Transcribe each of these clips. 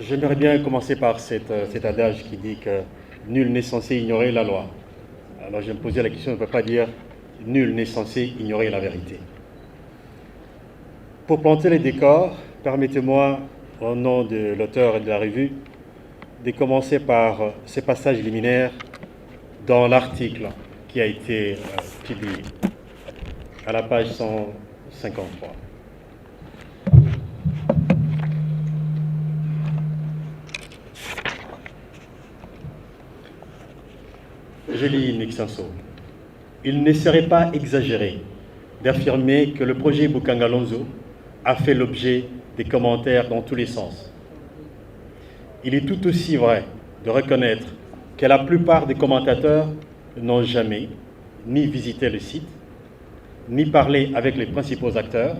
J'aimerais bien commencer par cet adage qui dit que nul n'est censé ignorer la loi. Alors je me posais la question, on ne peut pas dire nul n'est censé ignorer la vérité. Pour planter les décors, permettez-moi, au nom de l'auteur et de la revue, de commencer par ces passages liminaires dans l'article qui a été publié à la page 153. Je lis in extenso. Il ne serait pas exagéré d'affirmer que le projet Bukangalonzo a fait l'objet des commentaires dans tous les sens. Il est tout aussi vrai de reconnaître que la plupart des commentateurs n'ont jamais ni visité le site, ni parlé avec les principaux acteurs,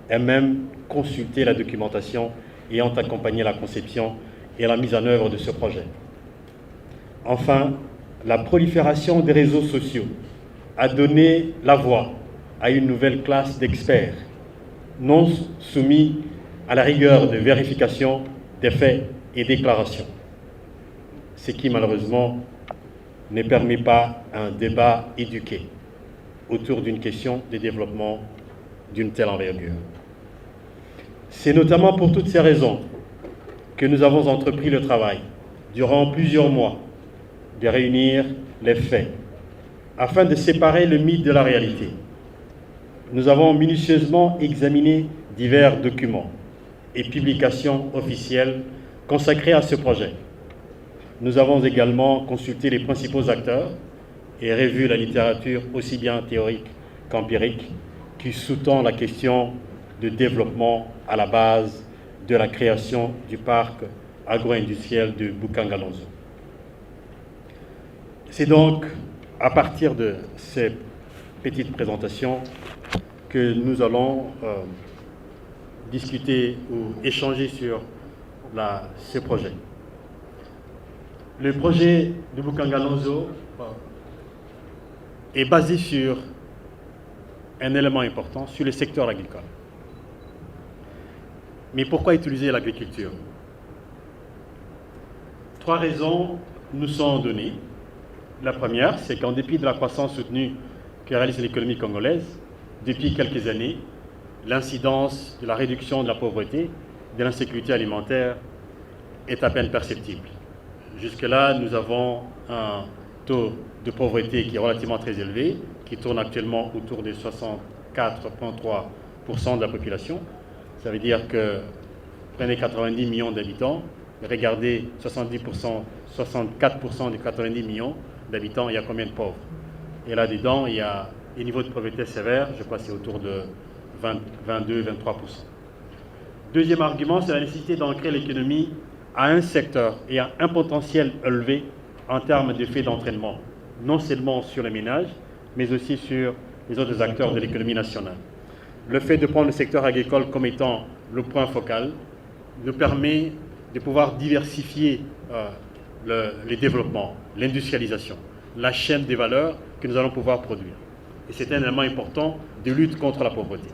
et même consulté la documentation ayant accompagné la conception et la mise en œuvre de ce projet. Enfin, la prolifération des réseaux sociaux a donné la voix à une nouvelle classe d'experts, non soumis à la rigueur de vérification des faits et déclarations, ce qui malheureusement ne permet pas un débat éduqué autour d'une question de développement d'une telle envergure. C'est notamment pour toutes ces raisons que nous avons entrepris le travail, durant plusieurs mois, de réunir les faits, afin de séparer le mythe de la réalité. Nous avons minutieusement examiné divers documents et publications officielles consacrées à ce projet. Nous avons également consulté les principaux acteurs et revu la littérature aussi bien théorique qu'empirique qui sous-tend la question de développement à la base de la création du parc agro-industriel de Bukangalonzo. C'est donc à partir de ces petites présentations que nous allons discuter ou échanger sur ce projet. Le projet de Bukangalonzo est basé sur un élément important, sur le secteur agricole. Mais pourquoi utiliser l'agriculture? 3 raisons nous sont données. La première, c'est qu'en dépit de la croissance soutenue que réalise l'économie congolaise, depuis quelques années, l'incidence de la réduction de la pauvreté, de l'insécurité alimentaire est à peine perceptible. Jusque-là, nous avons un taux de pauvreté qui est relativement très élevé, qui tourne actuellement autour de 64,3% de la population. Ça veut dire que prenez 90 millions d'habitants, regardez 70%, 64% des 90 millions d'habitants, il y a combien de pauvres? Et là-dedans, il y a un niveau de pauvreté sévère, je crois que c'est autour de 22-23%. Deuxième argument, c'est la nécessité d'ancrer l'économie à un secteur et à un potentiel élevé en termes d'effet d'entraînement, non seulement sur les ménages, mais aussi sur les autres acteurs de l'économie nationale. Le fait de prendre le secteur agricole comme étant le point focal nous permet de pouvoir diversifier les développements, l'industrialisation, la chaîne des valeurs que nous allons pouvoir produire. Et c'est un élément important de lutte contre la pauvreté.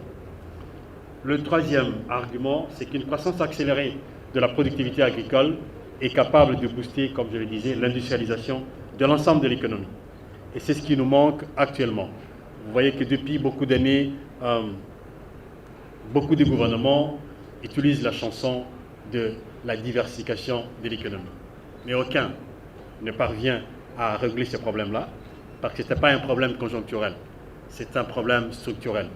Le troisième argument, c'est qu'une croissance accélérée de la productivité agricole est capable de booster, comme je le disais, l'industrialisation de l'ensemble de l'économie. Et c'est ce qui nous manque actuellement. Vous voyez que depuis beaucoup d'années, beaucoup de gouvernements utilisent la chanson de la diversification de l'économie. Mais aucun ne parvient à régler ce problème-là, parce que ce n'est pas un problème conjoncturel, c'est un problème structurel.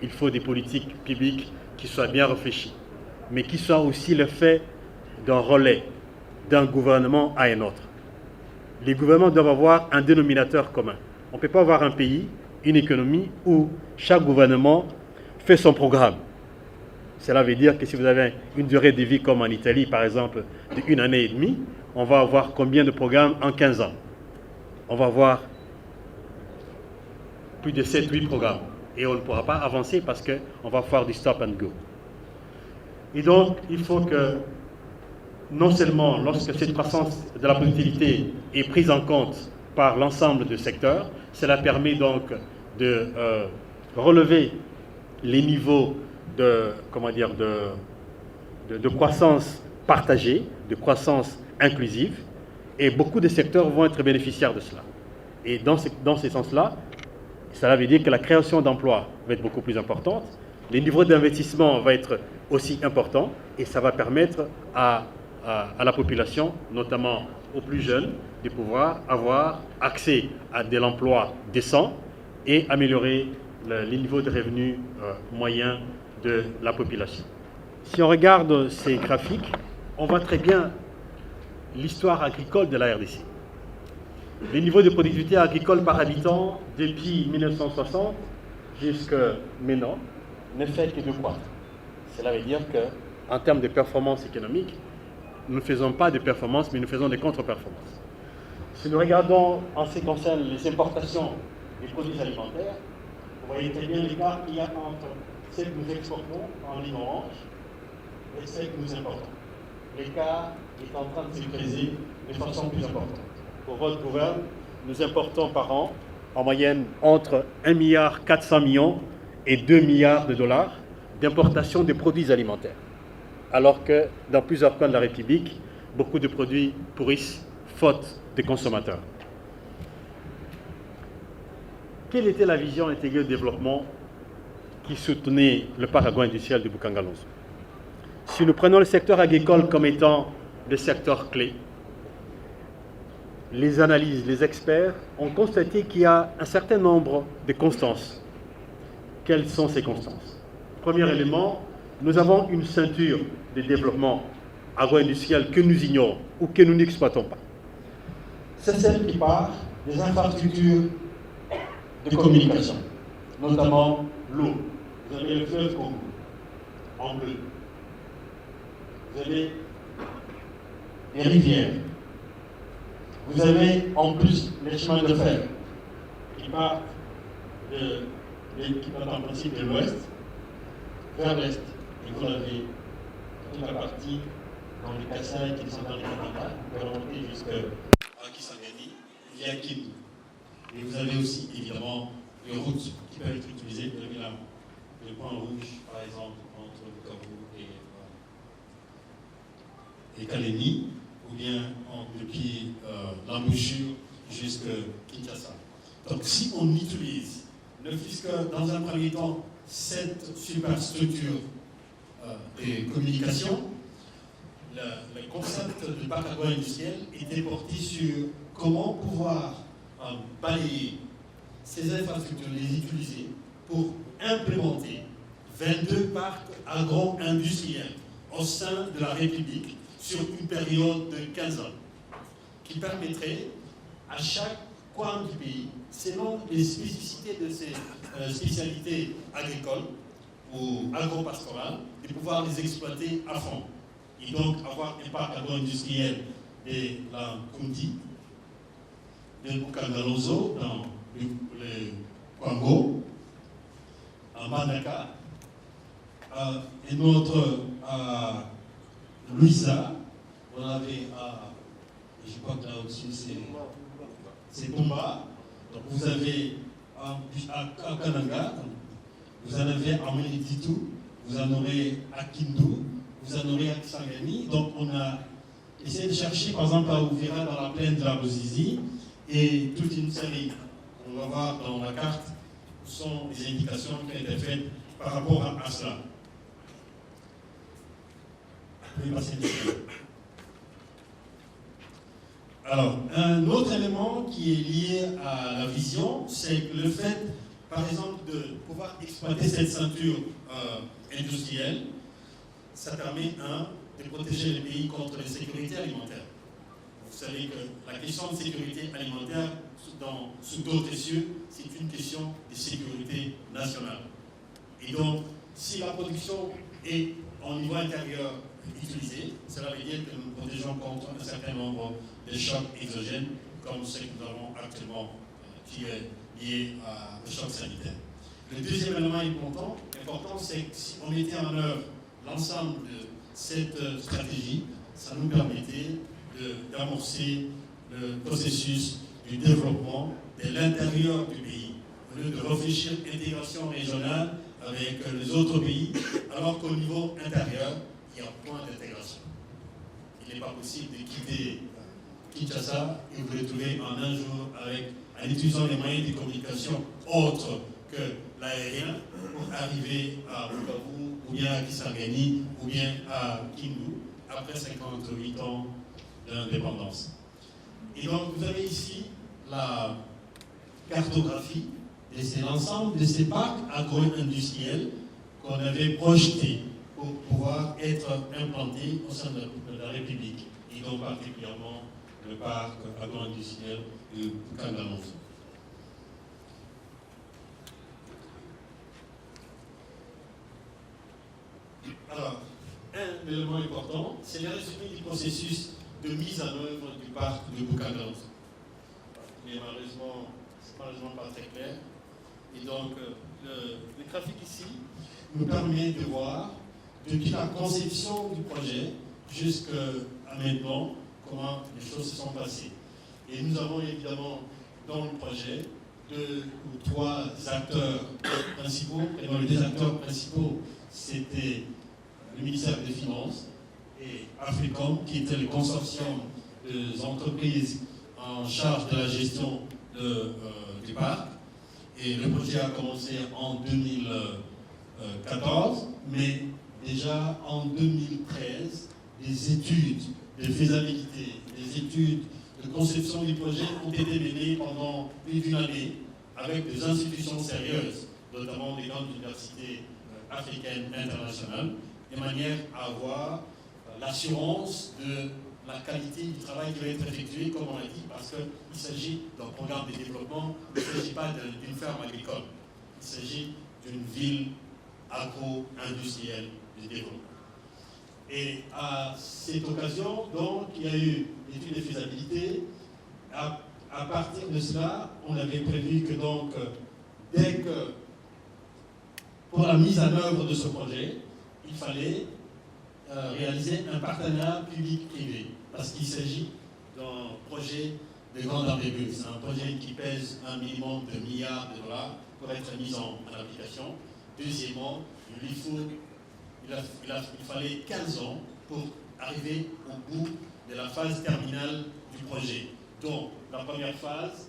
Il faut des politiques publiques qui soient bien réfléchies, mais qui soient aussi le fait d'un relais d'un gouvernement à un autre. Les gouvernements doivent avoir un dénominateur commun. On ne peut pas avoir un pays, une économie, où chaque gouvernement fait son programme. Cela veut dire que si vous avez une durée de vie comme en Italie, par exemple, de 1 année et demie, on va avoir combien de programmes en 15 ans? On va avoir plus de 7-8 programmes. Et on ne pourra pas avancer parce qu'on va faire du stop and go. Et donc, il faut que, non seulement lorsque cette croissance de la productivité est prise en compte par l'ensemble du secteur, cela permet donc de relever les niveaux de croissance partagée, de croissance inclusive, et beaucoup de secteurs vont être bénéficiaires de cela. Et dans ce sens-là, cela veut dire que la création d'emplois va être beaucoup plus importante, le niveau d'investissement va être aussi important, et ça va permettre à la population, notamment aux plus jeunes, de pouvoir avoir accès à de l'emploi décent et améliorer le niveau de revenus moyen de la population. Si on regarde ces graphiques, on voit très bien l'histoire agricole de la RDC. Le niveau de productivité agricole par habitant depuis 1960 jusqu'à maintenant ne fait que de croître. Cela veut dire qu'en termes de performance économique, nous ne faisons pas de performance, mais nous faisons des contre-performances. Si nous regardons en ce qui concerne les importations des produits alimentaires, vous voyez très bien l'écart qu'il y a entre ce que nous exportons en ligne orange et ce que nous importons. L'écart est en train de se creuser de façon plus importante. Pour votre gouvernement, nous importons par an en moyenne entre 1,4 milliard et 2 milliards de dollars d'importation de produits alimentaires. Alors que dans plusieurs coins de la République, beaucoup de produits pourrissent faute de consommateurs. Quelle était la vision intégrée de développement qui soutenait le parc agro-industriel de Boukangalonzo? Si nous prenons le secteur agricole comme étant le secteur clé, les analyses, les experts ont constaté qu'il y a un certain nombre de constances. Quelles sont ces constances? Premier élément, nous avons une ceinture de développement agro-industriel que nous ignorons ou que nous n'exploitons pas. C'est celle qui part des infrastructures de communication, notamment l'eau. Vous avez le fleuve Congo, en bleu. Vous avez les rivières. Vous avez en plus les chemins de fer qui partent en principe de l'ouest vers l'est. Et vous avez toute la partie dans les Kassai qui descend dans les capitales, vous pouvez remonter jusqu'à Kisangani, via Kindu. Et vous avez aussi évidemment les routes qui peuvent être utilisées. Vous avez là le point rouge, par exemple, entre Bukavu et Kaleni, ou bien depuis l'embouchure jusqu'à Kinshasa. Donc si on utilise, ne fût-ce que dans un premier temps, cette superstructure des communications, le concept du parc agro-industriel était porté sur comment pouvoir balayer ces infrastructures, les utiliser pour implémenter 22 parcs agro-industriels au sein de la République sur une période de 15 ans, qui permettrait à chaque coin du pays, selon les spécificités de ces spécialités agricoles ou agro-pastorales, de pouvoir les exploiter à fond. Et donc avoir un parc agro-industriel de la Kundi, de Boukangalonzo, dans le Kwango, à Manaka, et notre à Louisa, on avait je crois que là au-dessus c'est Pumba, donc vous avez à Kananga, vous en avez à Meneditu, vous en aurez à Kindu, vous en aurez à Kisangani. Donc on a essayé de chercher par exemple à Ouvira dans la plaine de la Bozizi, et toute une série, on va voir dans la carte, sont des indications qui ont été faites par rapport à cela. Alors, un autre élément qui est lié à la vision, c'est le fait, par exemple, de pouvoir exploiter cette ceinture industrielle. Ça permet, de protéger le pays contre l'insécurité alimentaire. Vous savez que la question de sécurité alimentaire, sous d'autres cieux, c'est une question de sécurité nationale. Et donc, si la production est au niveau intérieur utilisée, cela veut dire que nous protégeons contre un certain nombre de chocs exogènes, comme ceux que nous avons actuellement, qui est lié au choc sanitaire. Le deuxième élément important, c'est que si on mettait en œuvre l'ensemble de cette stratégie, ça nous permettait d'amorcer le processus du développement de l'intérieur du pays, au lieu de réfléchir intégration régionale avec les autres pays, alors qu'au niveau intérieur, il y a point d'intégration. il n'est pas possible de quitter Kinshasa et vous retrouver en un jour en utilisant les moyens de communication autres que l'aérien pour arriver à Bukavu, ou bien à Kisangani, ou bien à Kindu, après 58 ans d'indépendance. Et donc vous avez ici la cartographie de l'ensemble de ces parcs agro-industriels qu'on avait projetés pour pouvoir être implantés au sein de la République, et donc particulièrement le parc agro-industriel de Bukangalonzo. Alors, un élément important, c'est le résumé du processus de mise en œuvre du parc de Bukangalonzo. Mais malheureusement, c'est malheureusement pas très clair. Et donc, le graphique ici nous permet de voir, depuis la conception du projet jusqu'à maintenant, comment les choses se sont passées. Et nous avons évidemment dans le projet 2 ou 3 acteurs principaux. Et dans les 2 acteurs principaux, c'était le ministère des Finances et Africom, qui était le consortium des entreprises en charge de la gestion du parc. Et le projet a commencé en 2014, mais déjà en 2013, des études de faisabilité, des études de conception du projet ont été menées pendant plus d'1 année avec des institutions sérieuses, notamment des grandes universités africaines internationales, de manière à avoir l'assurance de la qualité du travail qui va être effectué, comme on l'a dit, parce qu'il s'agit d'un programme de développement, il ne s'agit pas d'une ferme agricole, il s'agit d'une ville agro-industrielle de développement. Et à cette occasion, donc, il y a eu l'étude de faisabilité. À partir de cela, on avait prévu que donc, dès que, pour la mise en œuvre de ce projet, il fallait réaliser un partenariat public-privé, parce qu'il s'agit d'un projet de grande envergure. C'est un projet qui pèse un minimum de milliards de dollars pour être mis en application. Deuxièmement, il fallait 15 ans pour arriver au bout de la phase terminale du projet. Donc, la première phase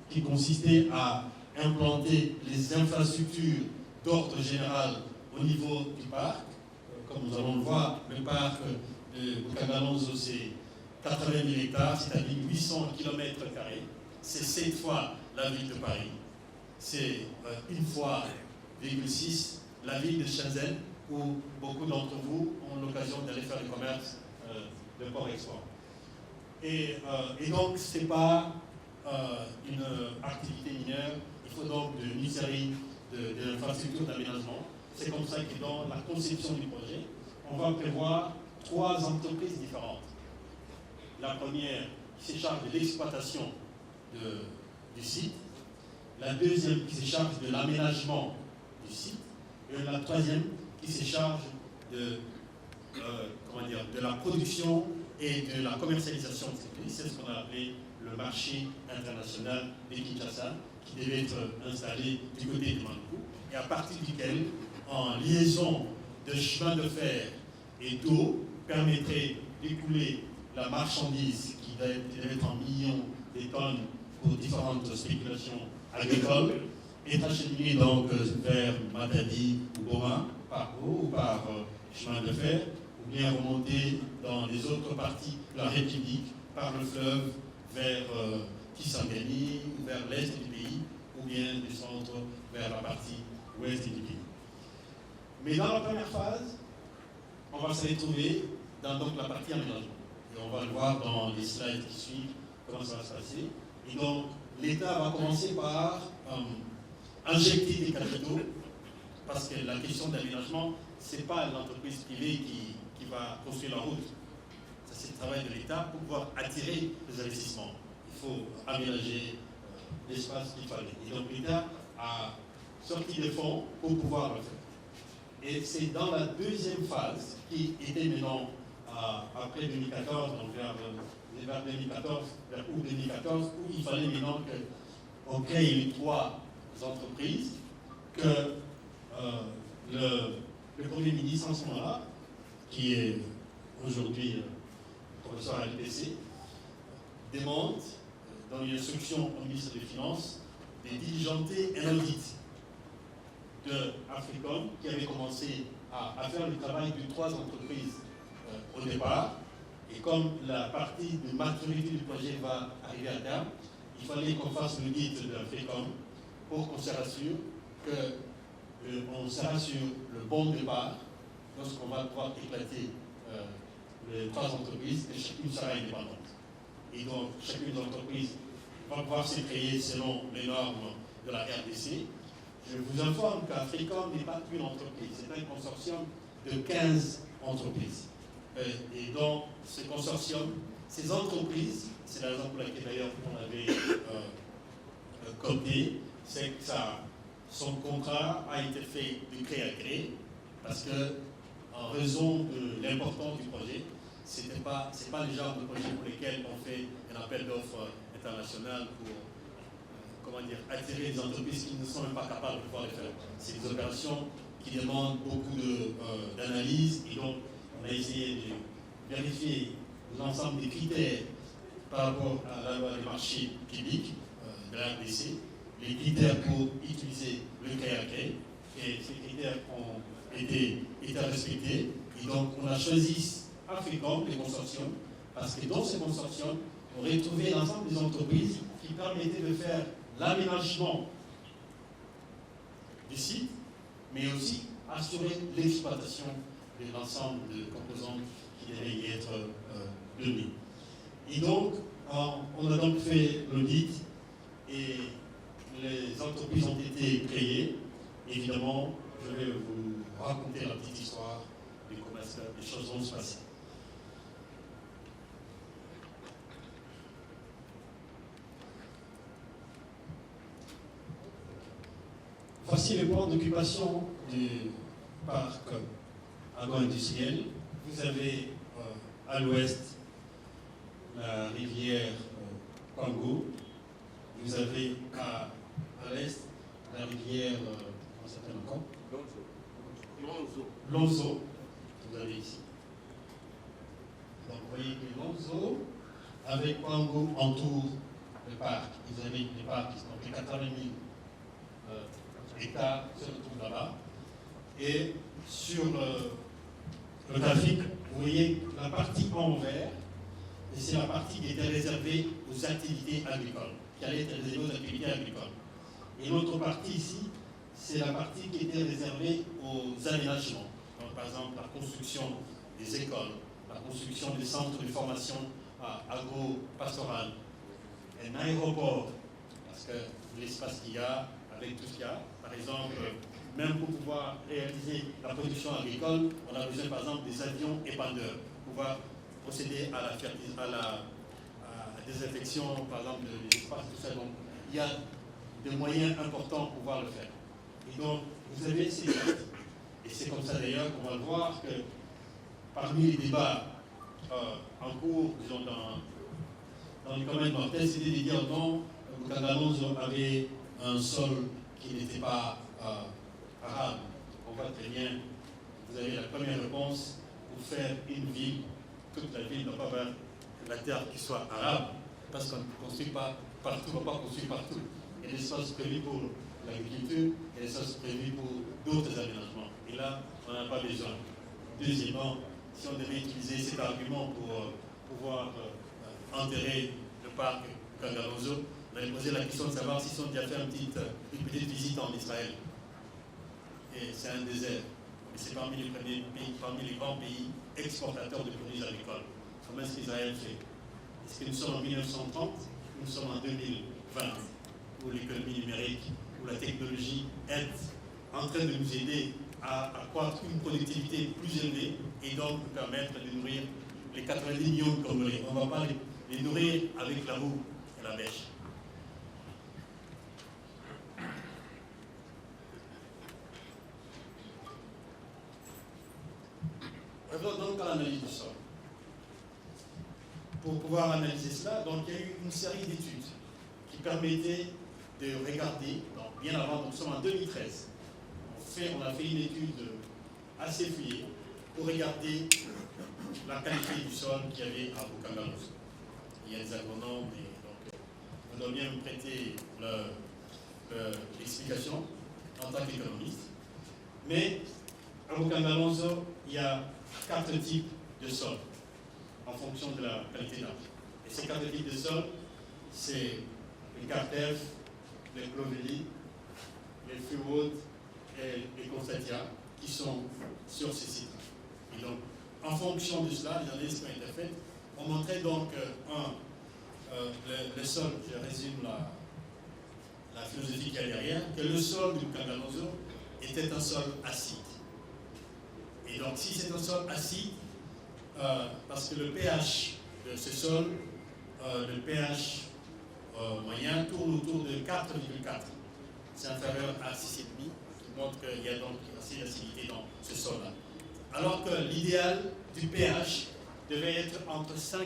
qui consistait à implanter les infrastructures d'ordre général au niveau du parc. Comme nous allons le voir, le parc de Bukangalonzo, c'est 80 000 hectares, c'est-à-dire 800 km². C'est 7 fois la ville de Paris. C'est 1 fois 1,6 la ville de Shenzhen, où beaucoup d'entre vous ont l'occasion d'aller faire du commerce de port-export. Et donc, ce n'est pas une activité minière, il faut donc une série d'infrastructures d'aménagement. C'est comme ça que dans la conception du projet, on va prévoir 3 entreprises différentes. La première qui se charge de l'exploitation du site, la deuxième qui se charge de l'aménagement du site, et la troisième qui se charge de la production et de la commercialisation de ces produits. C'est ce qu'on a appelé le marché international de Kinshasa, qui devait être installé du côté de Mankou, et à partir duquel, en liaison de chemin de fer et d'eau, permettrait d'écouler la marchandise qui devait être en millions de tonnes pour différentes spéculations agricoles, est acheminée donc vers Matadi ou Boma, par eau ou par chemin de fer, ou bien remonter dans les autres parties de la République par le fleuve vers Kisangani, vers l'est du pays, ou bien du centre vers la partie ouest du pays. Mais dans la première phase, on va se retrouver dans donc, la partie aménagement. Et on va le voir dans les slides qui suivent, comment ça va se passer. Et donc, l'État va commencer par injecter des capitaux, parce que la question d'aménagement, ce n'est pas l'entreprise privée qui va construire la route. Ça, c'est le travail de l'État pour pouvoir attirer les investissements. Il faut aménager l'espace qu'il fallait. Et donc, l'État a sorti des fonds pour pouvoir le faire. Et c'est dans la deuxième phase, qui était maintenant après 2014, donc vers 2014, vers août 2014, où il fallait maintenant qu'on crée les 3 entreprises, que le Premier ministre en ce moment-là, qui est aujourd'hui professeur à l'EPC, demande, dans une instruction au ministre des Finances, de diligenter un audit de Africom qui avait commencé à faire le travail de 3 entreprises au départ. Et comme la partie de maturité du projet va arriver à terme, il fallait qu'on fasse l'audit de Africom pour qu'on se rassure qu'on sera sur le bon départ lorsqu'on va pouvoir éclater les 3 entreprises et chacune sera indépendante. Et donc, chacune des entreprises va pouvoir se créer selon les normes de la RDC. Je vous informe qu'Africom n'est pas une entreprise, c'est un consortium de 15 entreprises. Et dans ce consortium, ces entreprises, c'est la raison pour laquelle d'ailleurs on avait coopté, c'est que son contrat a été fait de gré à gré, parce que en raison de l'importance du projet, c'est pas le genre de projet pour lesquels on fait un appel d'offres international pour attirer des entreprises qui ne sont même pas capables de pouvoir le faire. C'est des opérations qui demandent beaucoup d'analyse, et donc on a essayé de vérifier l'ensemble des critères par rapport à la loi des marchés publics de la RDC, les critères pour utiliser le CAC, et ces critères ont été respectés. Et donc on a choisi Africom, les consortiums, parce que dans ce consortium, on retrouvait l'ensemble des entreprises qui permettaient de faire l'aménagement du site, mais aussi assurer l'exploitation de l'ensemble des composantes qui devaient y être données. Et donc, on a donc fait l'audit et les entreprises ont été créées. Évidemment, je vais vous raconter la petite histoire de comment les choses vont se passer. Voici le plan d'occupation du parc agro-industriel. Vous avez à l'ouest la rivière Congo. Vous avez à l'est la rivière, comment s'appelle encore ? Lonzo. Vous avez ici. Donc vous voyez que Lonzo, avec Congo, entoure le parc. Vous avez les parcs qui sont de 80 000 hectares se retrouvent là-bas. Et sur le graphique, vous voyez la partie en vert, et c'est la partie qui était réservée aux activités agricoles, qui allait être réservée aux activités agricoles. Et l'autre partie ici, c'est la partie qui était réservée aux aménagements. Donc, par exemple, la construction des écoles, la construction des centres de formation agro-pastorale, un aéroport, parce que l'espace qu'il y a, avec tout ce qu'il y a, par exemple, même pour pouvoir réaliser la production agricole, on a besoin par exemple des avions épandeurs pour pouvoir procéder à la désinfection, par exemple, de l'espace, tout ça. Donc, il y a des moyens importants pour pouvoir le faire. Et donc, vous avez ces dates. Et c'est comme ça d'ailleurs qu'on va le voir que parmi les débats en cours, disons, dans les communes mortelles, c'était de dire non, Bukangalonzo avait un sol qui n'était pas arabe. On voit très bien, vous avez la première réponse pour faire une ville, toute la ville ne doit pas avoir la terre qui soit arabe, parce qu'on ne construit pas partout, on ne va pas construire partout. Il y a des espaces prévus pour l'agriculture, il y a des espaces prévus pour d'autres aménagements. Et là, on n'en a pas besoin. Deuxièmement, si on devait utiliser cet argument pour pouvoir enterrer le parc Bukangalonzo, on allait poser la question de savoir s'ils ont déjà fait une petite visite en Israël. Et c'est un désert. Mais c'est parmi les premiers pays, parmi les grands pays exportateurs de produits agricoles. Comment est-ce qu'Israël fait? Est-ce que nous sommes en 1930 ou nous sommes en 2020, où l'économie numérique, où la technologie est en train de nous aider à accroître une productivité plus élevée et donc nous permettre de nourrir les 90 millions de Congolais. On ne va pas les nourrir avec la roue et la bêche. Revenons donc à l'analyse du sol. Pour pouvoir analyser cela, donc, il y a eu une série d'études qui permettaient de regarder, donc, bien avant, donc, nous sommes en 2013, on a fait une étude assez fouillée pour regarder la qualité du sol qu'il y avait à Bukanga-Lonzo. Il y a des agronomes, et donc vous devez bien me prêter l'explication en tant qu'économiste. Mais à Bukanga-Lonzo, il y a 4 types de sols en fonction de la qualité d'argile. Et ces 4 types de sols, c'est les cartèves, les clovélies, les freewood et les constatia qui sont sur ces sites. Et donc, en fonction de cela, les analyses qui ont été faites ont montré donc, le sol, je résume la philosophie qu'il y a derrière, que le sol du Bukanga-Lonzo était un sol acide. Et donc, si c'est un sol acide, parce que le pH de ce sol, le pH moyen tourne autour de 4,4. C'est inférieur à 6,5, qui montre qu'il y a donc assez d'acidité dans ce sol-là. Alors que l'idéal du pH devait être entre 5,5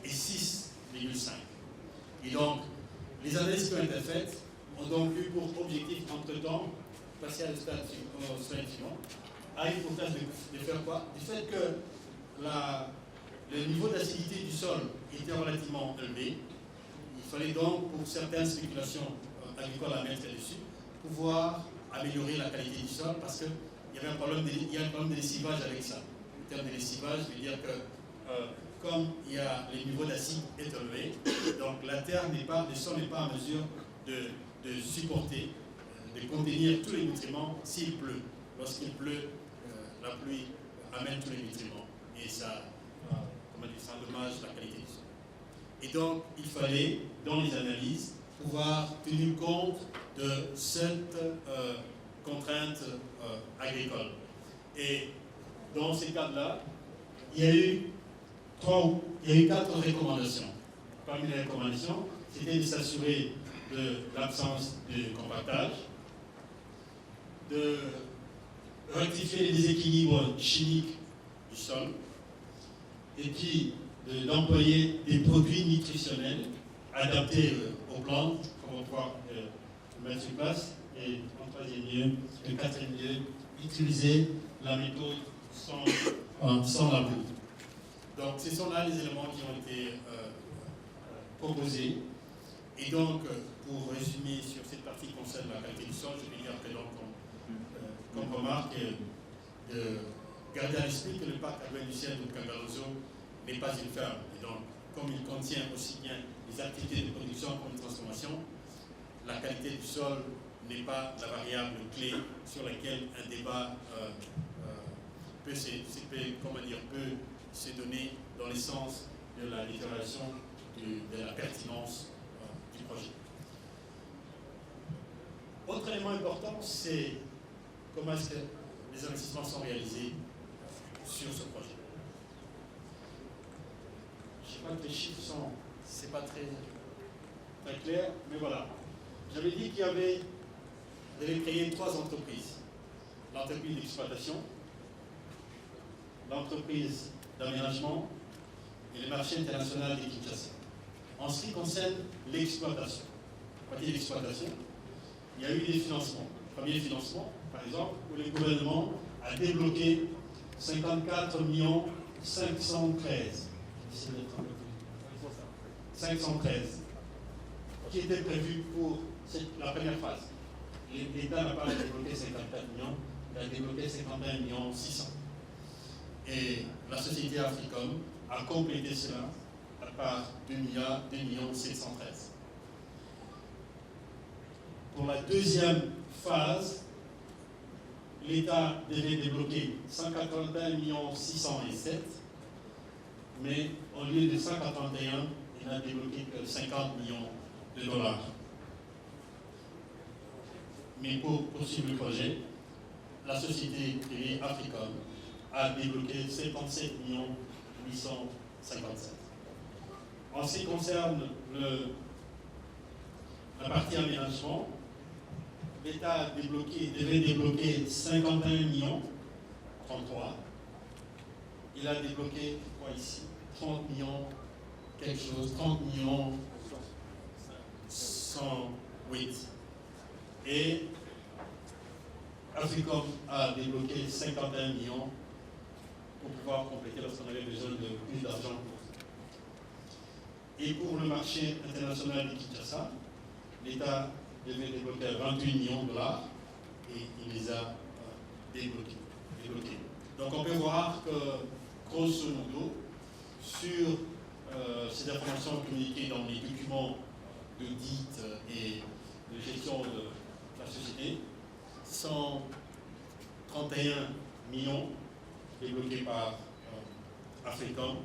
et 6,5. Et donc, les analyses qui ont été faites ont donc eu pour objectif, entre-temps, passer à le stade suivant, à l'hypothèse de faire quoi? Du fait que le niveau d'acidité du sol était relativement élevé, il fallait donc, pour certaines spéculations agricoles à mettre dessus, pouvoir améliorer la qualité du sol parce qu'il y avait un problème de lessivage avec ça. En termes de lessivage, je veux dire que comme les niveaux d'acide est élevé, donc la terre le sol n'est pas en mesure de supporter, de contenir tous les nutriments s'il pleut. Lorsqu'il pleut, la pluie amène tous les nutriments et ça endommage la qualité du sol. Et donc, il fallait, dans les analyses, pouvoir tenir compte de cette contrainte agricole. Et dans ces cas-là, il y a eu 4 recommandations. Parmi les recommandations, c'était de s'assurer de l'absence de compactage, de rectifier les déséquilibres chimiques du sol, et puis d'employer des produits nutritionnels adaptés aux plantes, comme on pourra mettre sur place, et en 3e lieu, et 4e lieu, utiliser la méthode sans la boue. Donc, ce sont là les éléments qui ont été proposés. Et donc, pour résumer sur cette partie qui concerne la qualité du sol, je vais dire que donc, comme remarque, de garder à l'esprit que le parc agroindustriel de Bukanga-Lonzo n'est pas une ferme. Et donc, comme il contient aussi bien les activités de production comme de transformation, la qualité du sol n'est pas la variable clé sur laquelle un débat peut se donner dans le sens de la déclaration de la pertinence du projet. Autre élément important, c'est comment est-ce que les investissements sont réalisés sur ce projet. Je ne sais pas que les chiffres sont, c'est pas très clair, mais voilà. J'avais dit qu'il y avait, devait créer 3 entreprises. L'entreprise d'exploitation, l'entreprise d'aménagement et le marché international des Kinshasa. En ce qui concerne l'exploitation, partie l'exploitation, il y a eu des financements. Premier financement, par exemple, où le gouvernement a débloqué 54 513 qui était prévu pour la première phase. L'État n'a pas débloqué 54 millions, il a débloqué 51 600 000. Et la société Africom a complété cela à part 2 713 000. Pour la deuxième phase, l'État devait débloquer 181 607 000, mais au lieu de 181, il n'a débloqué que 50 millions de dollars. Mais pour poursuivre le projet, la société privée Africom a débloqué 57 857 000. En ce qui concerne la partie aménagement, l'État devait débloquer 51 millions 33. Il a débloqué quoi ici 30 millions quelque chose, 30 millions 108. Et Africom a débloqué 51 millions pour pouvoir compléter lorsqu'on avait besoin de plus d'argent. Et pour le marché international de Kinshasa, l'État devait débloquer 28 millions de dollars et il les a débloqués. Donc on peut voir que, grosso modo, sur ces informations communiquées dans les documents d'audit et de gestion de la société, 131 millions débloqués par Africom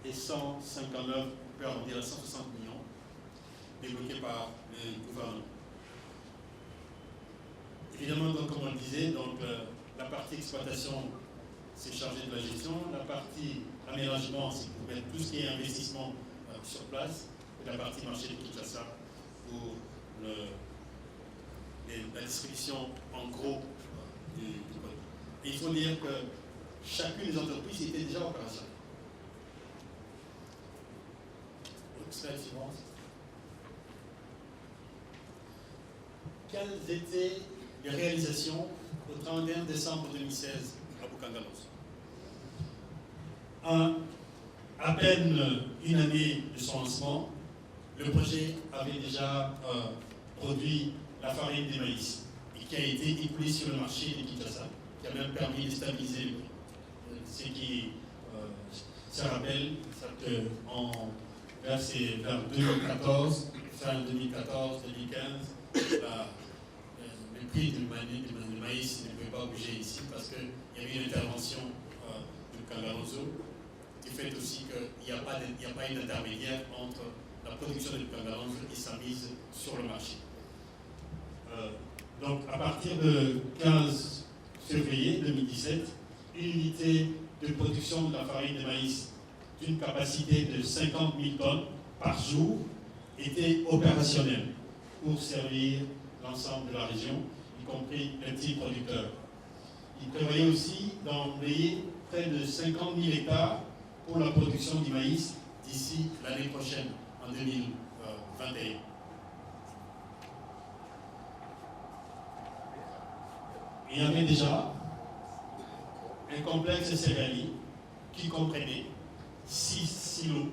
et 159, on peut arrondir à 160 millions débloqués par le gouvernement. Évidemment, donc, comme on le disait, donc, la partie exploitation, c'est chargé de la gestion. La partie aménagement, c'est pour mettre tout ce qui est investissement sur place. Et la partie marché de Kinshasa pour la distribution en gros du produit. Et il faut dire que chacune des entreprises était déjà opérationnelle. Slide suivante. Quelles étaient les réalisations au 31 décembre 2016 à Boukangalonzo? À peine une année de son lancement, le projet avait déjà produit la farine de maïs et qui a été écoulée sur le marché de Kinshasa, qui a même permis de stabiliser le prix. Ce qui se rappelle, c'est vers 2014, fin 2014-2015, le prix du maïs ne pouvait pas bouger ici parce qu'il y avait une intervention du Kangalonzo qui fait aussi qu'il n'y a pas eu d'intermédiaire entre la production du Kangalonzo et sa mise sur le marché. Donc à partir de 15 février 2017, une unité de production de la farine de maïs d'une capacité de 50 000 tonnes par jour était opérationnelle pour servir l'ensemble de la région, y compris les petits producteurs. Il prévoyait aussi d'envoyer près de 50 000 hectares pour la production du maïs d'ici l'année prochaine, en 2021. Il y avait déjà un complexe céréalier qui comprenait 6 silos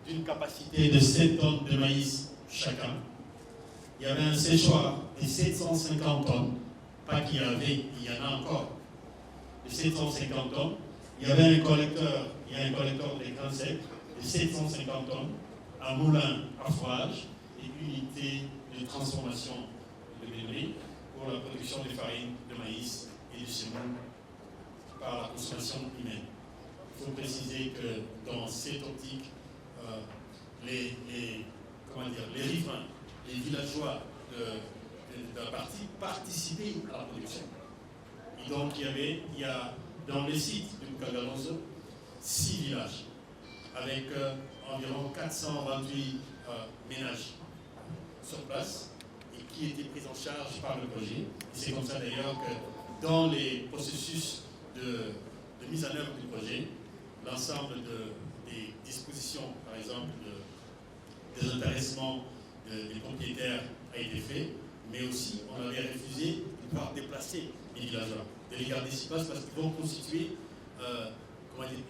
d'une capacité de 7 tonnes de maïs chacun. Il y avait un séchoir de 750 tonnes, pas qu'il y avait, il y en a encore, de 750 tonnes. Il y avait un collecteur, il y a un collecteur de grains secs de 750 tonnes, un moulin à fourrage et une unité de transformation de blé pour la production de farine, de maïs et de semoule par la consommation humaine. Il faut préciser que dans cette optique, les riverains, les villageois de la partie participaient à la production. Et donc il y a dans les sites de Boukangalonzo 6 villages avec environ 428 ménages sur place et qui étaient pris en charge par le projet. Et c'est comme ça d'ailleurs que dans les processus de mise en œuvre du projet, l'ensemble des dispositions, par exemple, des intéressements des propriétaires a été fait, mais aussi on avait refusé de pouvoir déplacer les villageois, de les garder sur place parce qu'ils vont constituer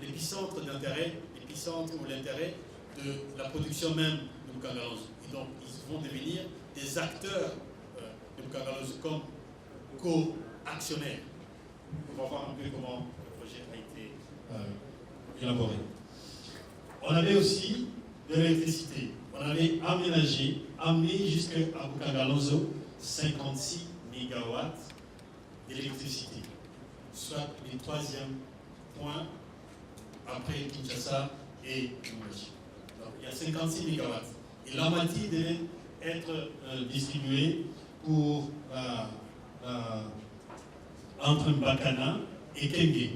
l'épicentre d'intérêt, l'épicentre ou l'intérêt de la production même de Boukangalonzo. Et donc ils vont devenir des acteurs de Boukangalonzo comme co-actionnaires. On va voir un peu comment le projet a été élaboré. On avait aussi de l'électricité. On avait amené jusqu'à Boukangalonzo 56 MW d'électricité, soit le 3e point après Kinshasa et Lubumbashi. Donc il y a 56 MW. Et la moitié devait être distribuée pour entre Mbakana et Kenge.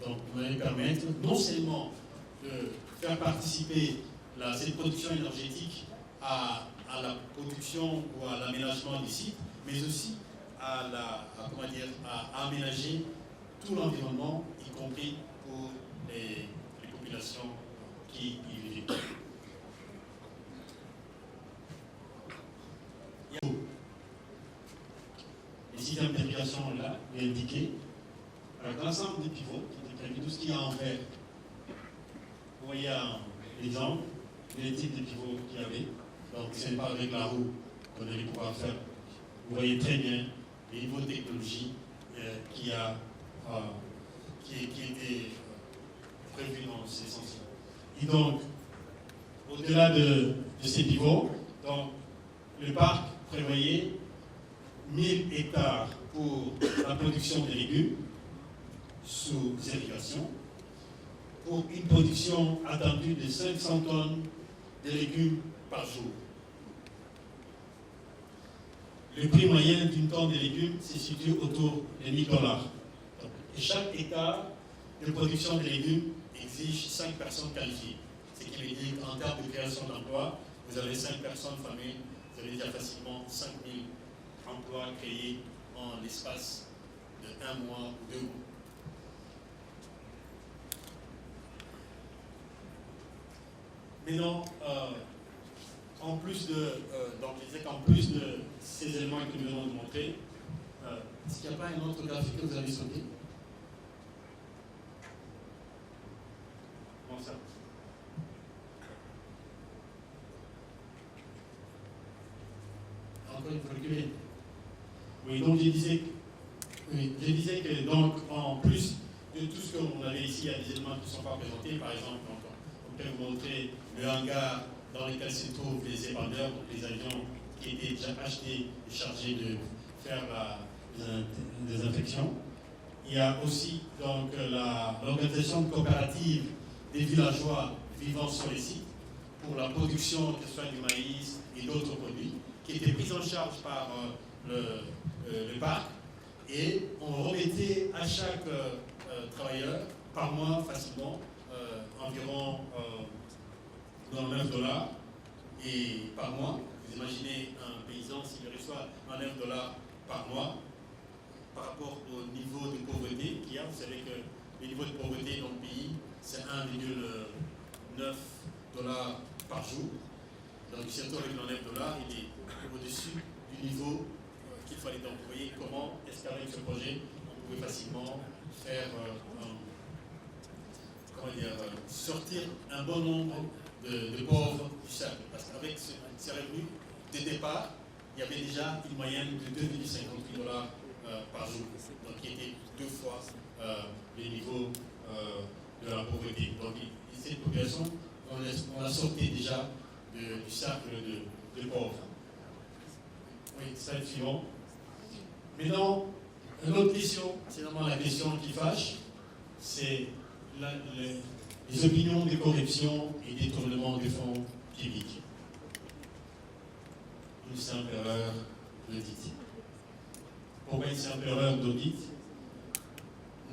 Donc, vous allez permettre non seulement de faire participer cette production énergétique à la production ou à l'aménagement des sites, mais aussi à aménager tout l'environnement, y compris pour les populations qui y vivent. Les systèmes d'irrigation là, est indiqué avec l'ensemble des pivots qui étaient et puis tout ce qu'il y a en vert. Vous voyez l'exemple, les types de pivots qu'il y avait. Donc ce n'est pas avec la roue qu'on allait pouvoir faire. Vous voyez très bien les niveaux de technologie qui étaient prévus dans ces sens. Et donc, au-delà de ces pivots, donc, le parc prévoyait 1000 hectares pour la production de légumes sous irrigation, pour une production attendue de 500 tonnes de légumes par jour. Le prix moyen d'une tonne de légumes se situe autour de $1000. Et chaque hectare de production de légumes exige 5 personnes qualifiées. Ce qui veut dire qu'en termes de création d'emplois, vous avez 5 personnes formées, vous avez déjà facilement 5000 emplois créés en l'espace de 1 mois ou 2 mois. Maintenant, en plus donc je disais qu'en plus de ces éléments que nous venons de montrer, est-ce qu'il n'y a pas un autre graphique que vous avez sauté? Comment ça? Encore il faut reculer. Oui, donc je disais que donc en plus de tout ce qu'on avait ici, il y a des éléments qui ne sont pas présentés, par exemple, on peut vous montrer le hangar dans lequel se trouvent les ébandeurs, donc les avions qui étaient déjà achetés et chargés de faire la désinfection. Il y a aussi donc l'organisation de coopérative des villageois vivant sur les sites pour la production, que ce soit du maïs et d'autres produits, qui étaient pris en charge par le parc, et on remettait à chaque travailleur par mois facilement environ $9 et par mois. Vous imaginez un paysan s'il reçoit $9 par mois par rapport au niveau de pauvreté qu'il y a. Vous savez que le niveau de pauvreté dans le pays, c'est $1,9 par jour. Donc, surtout avec le $9, il est au-dessus du niveau qu'il fallait. Donc, vous voyez comment est-ce qu'avec ce projet, on pouvait facilement faire sortir un bon nombre de pauvres du cercle. Parce qu'avec ces revenus de départ, il y avait déjà une moyenne de $2,58 par jour, donc qui était 2 fois les niveaux de la pauvreté. Donc cette population, on la sortait déjà du cercle de pauvres. Oui, slide suivant. Maintenant, une autre question, c'est vraiment la question qui fâche, c'est les opinions de corruption et détournement des fonds publics. Une simple erreur d'audit. Pourquoi une simple erreur d'audit?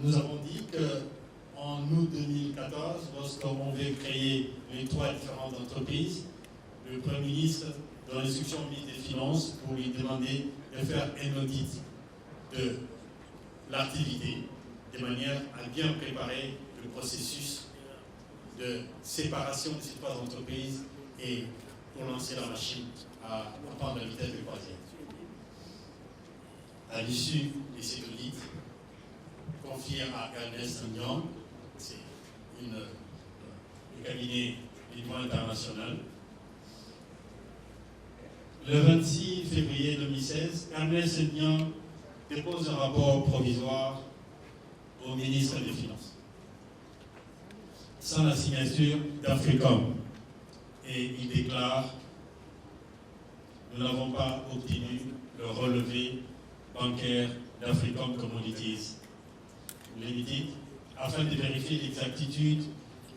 Nous avons dit qu'en août 2014, lorsqu'on veut créer les 3 différentes entreprises, le Premier ministre, dans l'instruction au ministre des Finances, pour lui demander de faire un audit de l'activité, de manière à bien préparer le processus de séparation de ces 3 entreprises et pour lancer la machine à prendre la vitesse de croisière. À l'issue de cet audit, confié à Ernst & Young, c'est le cabinet du droit international, le 26 février 2016, Ernst & Young dépose un rapport provisoire au ministre des Finances, sans la signature d'Africom. Et il déclare: nous n'avons pas obtenu le relevé bancaire d'Africom Commodities Limited afin de vérifier l'exactitude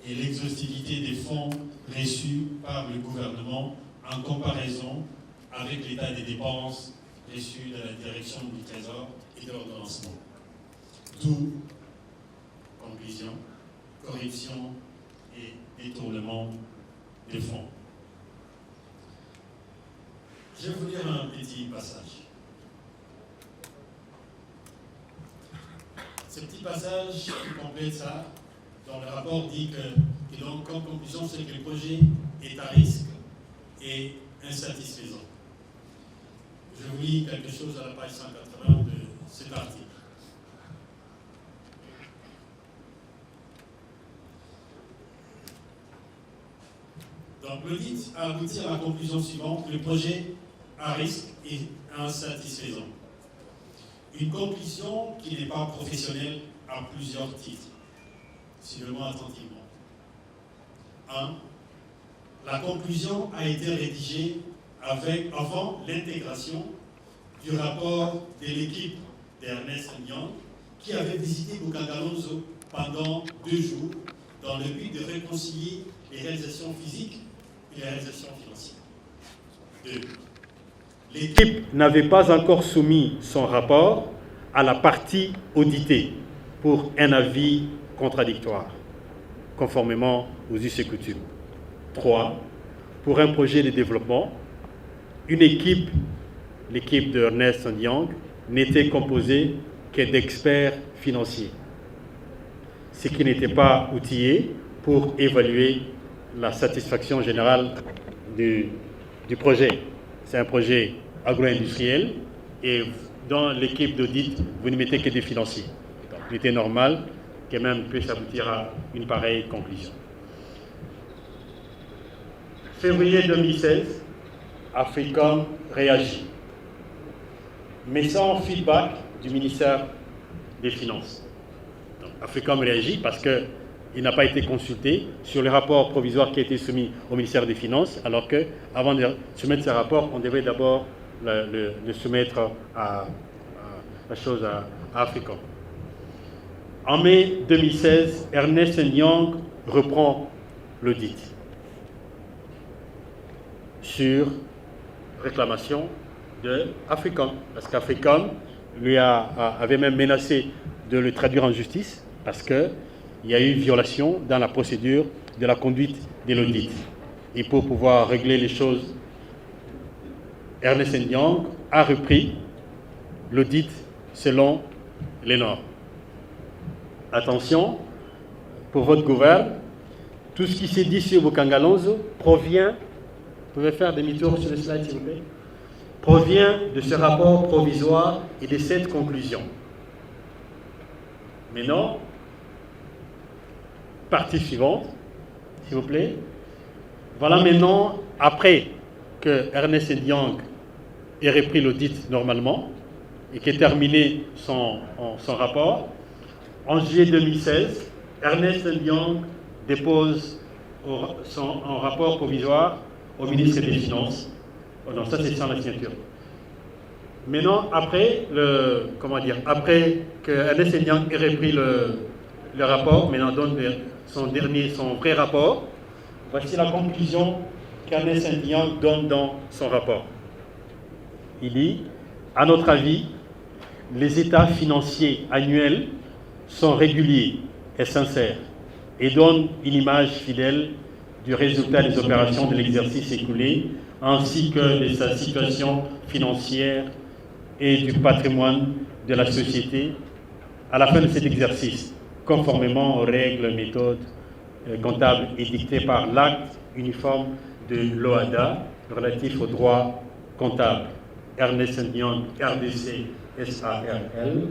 et l'exhaustivité des fonds reçus par le gouvernement en comparaison avec l'état des dépenses reçues de la direction du Trésor et de l'ordonnancement. D'où, conclusion, corruption et détournement des fonds. Je vais vous lire un petit passage. Ce petit passage qui complète ça, dans le rapport, dit que donc, comme conclusion, c'est que le projet est à risque et insatisfaisant. Je vous lis quelque chose à la page 180 de cet article. Donc l'audit a abouti à la conclusion suivante: le projet à risque est insatisfaisant. Une conclusion qui n'est pas professionnelle à plusieurs titres. Suivez-moi attentivement. 1. La conclusion a été rédigée avant l'intégration du rapport de l'équipe d'Ernest Young qui avait visité Bukangalonzo pendant 2 jours dans le but de réconcilier les réalisations physiques et les réalisations financières. 2. L'équipe n'avait pas encore soumis son rapport à la partie auditée pour un avis contradictoire, conformément aux us et coutumes. 3. Pour un projet de développement, une équipe, l'équipe de Ernest & Young, n'était composée que d'experts financiers, ce qui n'était pas outillé pour évaluer la satisfaction générale du projet. C'est un projet agro-industriel et dans l'équipe d'audit, vous ne mettez que des financiers. Donc, il était normal que même puisse aboutir à une pareille conclusion. Février 2016, Africom réagit, mais sans feedback du ministère des Finances. Donc, Africom réagit parce qu'il n'a pas été consulté sur le rapport provisoire qui a été soumis au ministère des Finances, alors qu'avant de soumettre ce rapport, on devait d'abord le soumettre à Africom. En mai 2016, Ernest & Young reprend l'audit sur réclamation de Africom, parce qu'Africom lui avait même menacé de le traduire en justice, parce qu'il y a eu violation dans la procédure de la conduite de l'audit. Et pour pouvoir régler les choses, Ernest & Young a repris l'audit selon les normes. Attention, pour votre gouvernement, tout ce qui s'est dit sur Bukangalonzo provient, vous pouvez faire demi-tour sur le slide s'il vous plaît, provient de ce rapport provisoire et de cette conclusion. Maintenant, partie suivante, s'il vous plaît. Voilà maintenant, après que Ernest & Young ait repris l'audit normalement et qu'ait terminé son rapport, en juillet 2016, Ernest & Young dépose un rapport provisoire au ministre des Finances. Oh non, ça c'est sans la signature. Maintenant, après que Ernest & Young ait repris le rapport, maintenant donne son vrai rapport, voici la conclusion qu'Ernest & Young donne dans son rapport. Il dit, à notre avis, les états financiers annuels sont réguliers et sincères et donnent une image fidèle du résultat des opérations de l'exercice écoulé, ainsi que de sa situation financière et du patrimoine de la société à la fin de cet exercice, conformément aux règles, méthodes comptables édictées par l'acte uniforme de l'OHADA relatif au droit comptable. Ernest & Young, RDC, SARL,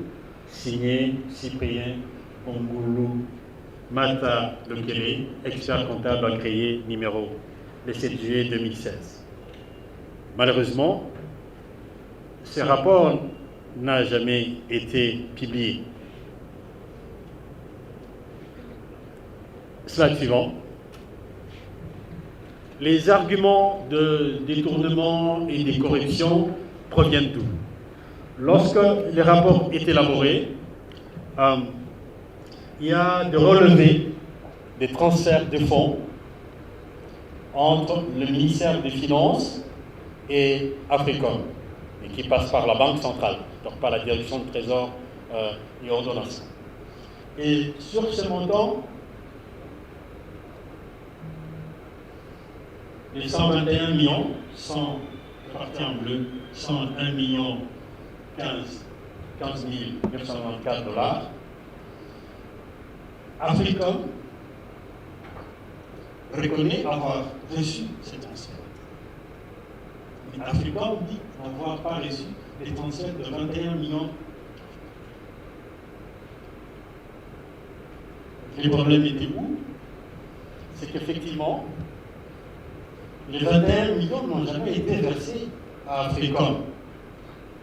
signé Cyprien Ongulu Mata Lekele, expert comptable agréé numéro le 7 juillet 2016. Malheureusement, ce rapport n'a jamais été publié. Slide suivant. Les arguments de détournement et de corruption proviennent d'où? Lorsque le rapport est élaboré, il y a des relevés des transferts de fonds entre le ministère des Finances et Africom, et qui passe par la Banque centrale, donc par la direction du Trésor et ordonnance. Et sur ce montant, les 121 millions, 100 parties en bleu, 101 millions 15 994 $. Africom reconnaît avoir reçu ces transferts. Mais Africom dit n'avoir pas reçu des transferts de 21 millions. Le problème était où? C'est qu'effectivement, les 21 millions n'ont jamais été versés à Africom.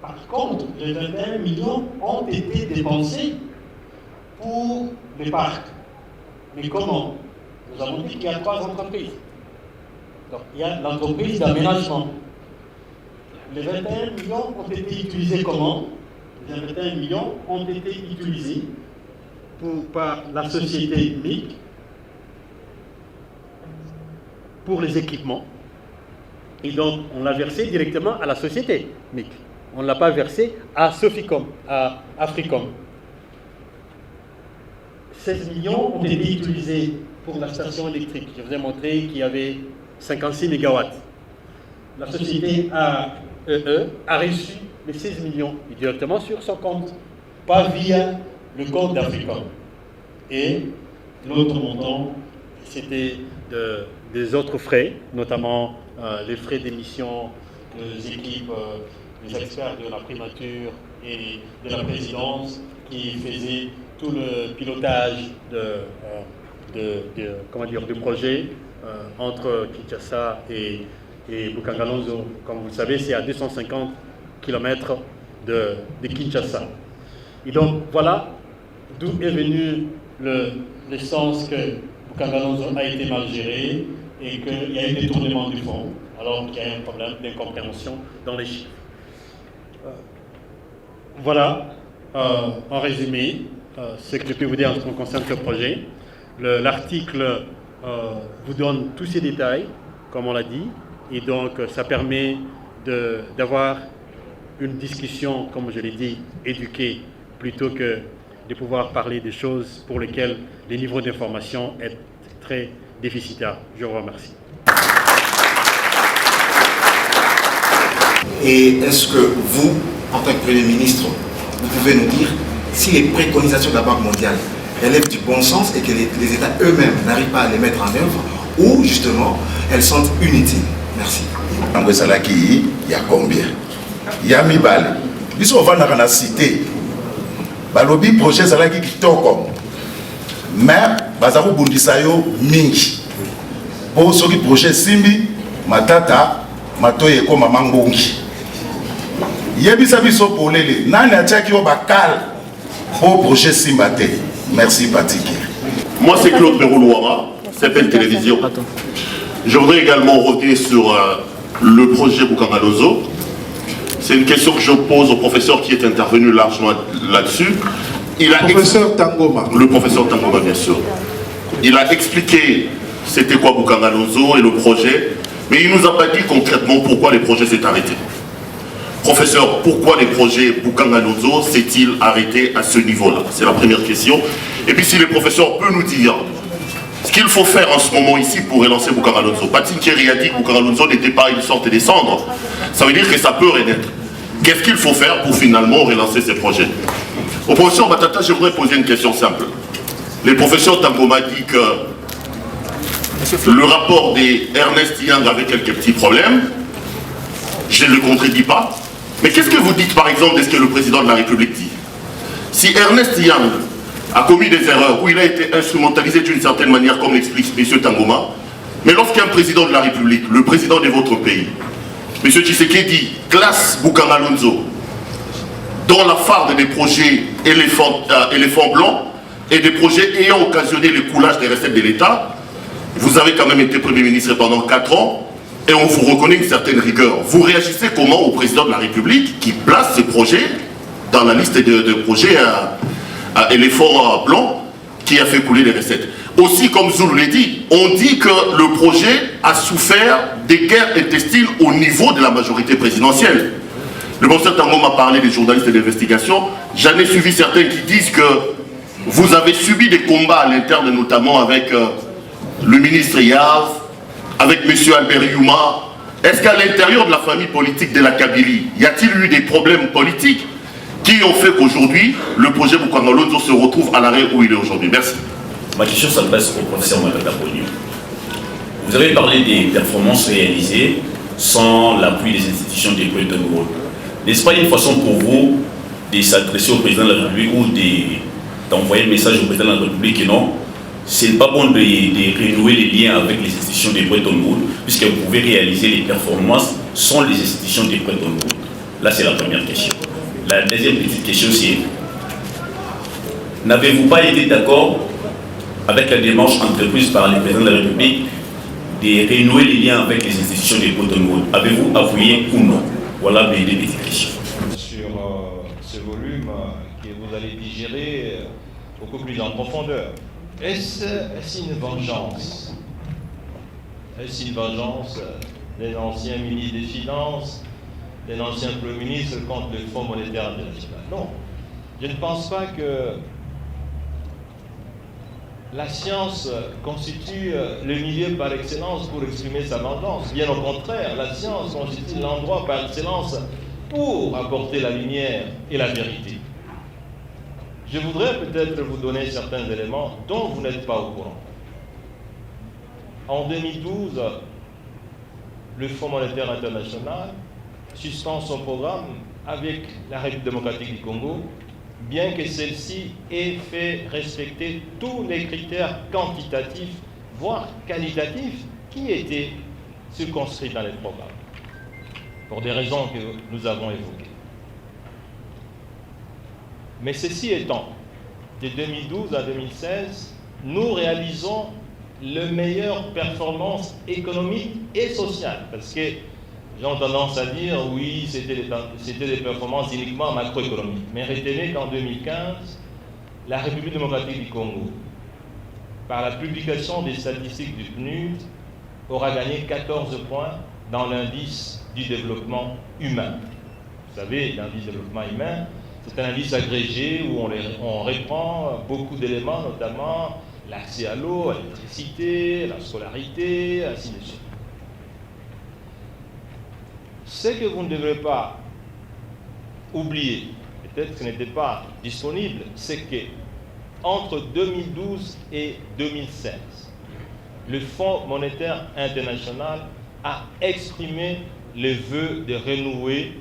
Par contre, les 21 millions ont été dépensés pour les parcs. Mais comment? Nous avons dit qu'il y a 3 entreprises. Donc, il y a l'entreprise d'aménagement. Les 21 millions ont été utilisés comment? Les 21 millions ont été utilisés par la société MIC pour les équipements. Et donc, on l'a versé directement à la société MIC. On ne l'a pas versé à Soficom, à Africom. 16 millions ont été utilisés pour la station électrique. Je vous ai montré qu'il y avait 56 MW. La société AEE a reçu les 16 millions directement sur son compte, pas via le compte d'Africom. Et l'autre montant, c'était des autres frais, notamment les frais d'émission des équipes, des experts de la primature et de la présidence qui faisaient tout le pilotage du projet entre Kinshasa et Bukangalonzo. Comme vous le savez, c'est à 250 km de Kinshasa. Et donc voilà d'où est venu l'essence que Bukangalonzo a été mal géré et qu'il y a eu des détournement du fonds, alors qu'il y a un problème d'incompréhension dans les chiffres. Voilà, en résumé, ce que je peux vous dire en ce qui concerne ce projet. L'article vous donne tous ces détails, comme on l'a dit, et donc ça permet d'avoir une discussion, comme je l'ai dit, éduquée, plutôt que de pouvoir parler des choses pour lesquelles les niveaux d'information est très déficitaire. Je vous remercie. Et est-ce que vous, en tant que Premier ministre, vous pouvez nous dire si les préconisations de la Banque mondiale relèvent du bon sens et que les États eux-mêmes n'arrivent pas à les mettre en œuvre, ou justement elles sont inutiles? Merci. En Salaki, il y a combien? Il y a Mibale. Ils sont dans la cité. Balobi projet Salaki qui toko. Mais Bazaro Bundisayo Mingi. Pour ceux qui projet Simbi, Matata, Matoye ko Mamambongi. Yebisa biso polele. Nani atiaki o bakal au projet Simbate. Merci Patiki. Moi c'est Claude Beroulouara, CPN Télévision. Je voudrais également revenir sur le projet Bukangalonzo. C'est une question que je pose au professeur qui est intervenu largement là-dessus. Le professeur Tangoma, bien sûr. Il a expliqué c'était quoi Bukangalonzo et le projet, mais il ne nous a pas dit concrètement pourquoi les projets s'est arrêté. Professeur, pourquoi les projets Bukangalonzo s'est-il arrêté à ce niveau-là? C'est la première question. Et puis si le professeur peut nous dire ce qu'il faut faire en ce moment ici pour relancer Bukangalonzo. Patine Thierry a dit que Bukangalonzo n'était pas une sorte des cendres. Ça veut dire que ça peut renaître. Qu'est-ce qu'il faut faire pour finalement relancer ces projets? Au professeur Batata, je voudrais poser une question simple. Le professeur Tangoma dit que le rapport des Ernest Yang avait quelques petits problèmes. Je ne le contredis pas. Mais qu'est-ce que vous dites par exemple de ce que le président de la République dit? Si Ernest Yang a commis des erreurs, où il a été instrumentalisé d'une certaine manière, comme l'explique M. Tangoma, mais lorsqu'un président de la République, le président de votre pays, M. Tshisekedi, classe Bukangalonzo dans la farde des projets éléphants blancs et des projets ayant occasionné le coulage des recettes de l'État, vous avez quand même été Premier ministre pendant 4 ans, et on vous reconnaît une certaine rigueur. Vous réagissez comment au président de la République qui place ces projets dans la liste de projets à éléphants blancs qui a fait couler les recettes? Aussi, comme Zoulou l'a dit, on dit que le projet a souffert des guerres intestines au niveau de la majorité présidentielle. Le professeur Tango m'a parlé des journalistes d'investigation. J'en ai suivi certains qui disent que vous avez subi des combats à l'interne, notamment avec le ministre Yav, avec M. Albert Youma. Est-ce qu'à l'intérieur de la famille politique de la Kabylie, y a-t-il eu des problèmes politiques qui ont fait qu'aujourd'hui, le projet Bukangalonzo se retrouve à l'arrêt où il est aujourd'hui? Merci. Ma question s'adresse au professeur Matata Pogno. Vous avez parlé des performances réalisées sans l'appui des institutions des États de rôle. N'est-ce pas une façon pour vous de s'adresser au président de la République ou d'envoyer un message au président de la République et non, c'est pas bon de renouer les liens avec les institutions de Bretton Woods, puisque vous pouvez réaliser les performances sans les institutions de Bretton Woods. Là, c'est la première question. La deuxième petite question, c'est: n'avez-vous pas été d'accord avec la démarche entreprise par le président de la République de renouer les liens avec les institutions de Bretton Woods? Avez-vous appuyé ou non? Voilà mes deux petites questions. Sur ce volume que vous allez digérer beaucoup plus en profondeur. Est-ce une vengeance? Est-ce une vengeance des anciens ministres des Finances, des anciens premiers ministres contre le Fonds monétaire international? Non. Je ne pense pas que la science constitue le milieu par excellence pour exprimer sa vengeance. Bien au contraire, la science constitue l'endroit par excellence pour apporter la lumière et la vérité. Je voudrais peut-être vous donner certains éléments dont vous n'êtes pas au courant. En 2012, le Fonds monétaire international suspend son programme avec la République démocratique du Congo, bien que celle-ci ait fait respecter tous les critères quantitatifs, voire qualitatifs, qui étaient circonscrits dans les programmes, pour des raisons que nous avons évoquées. Mais ceci étant, de 2012 à 2016, nous réalisons les meilleures performances économiques et sociales, parce que j'ai tendance à dire, oui, c'était des performances uniquement macroéconomiques. Mais retenez qu'en 2015, la République démocratique du Congo, par la publication des statistiques du PNUD, aura gagné 14 points dans l'indice du développement humain. Vous savez, l'indice du développement humain, c'est un indice agrégé où on reprend beaucoup d'éléments, notamment l'accès à l'eau, à l'électricité, la scolarité, ainsi de suite. Ce que vous ne devrez pas oublier, peut-être que ce n'était pas disponible, c'est que entre 2012 et 2016, le Fonds monétaire international a exprimé le vœu de renouer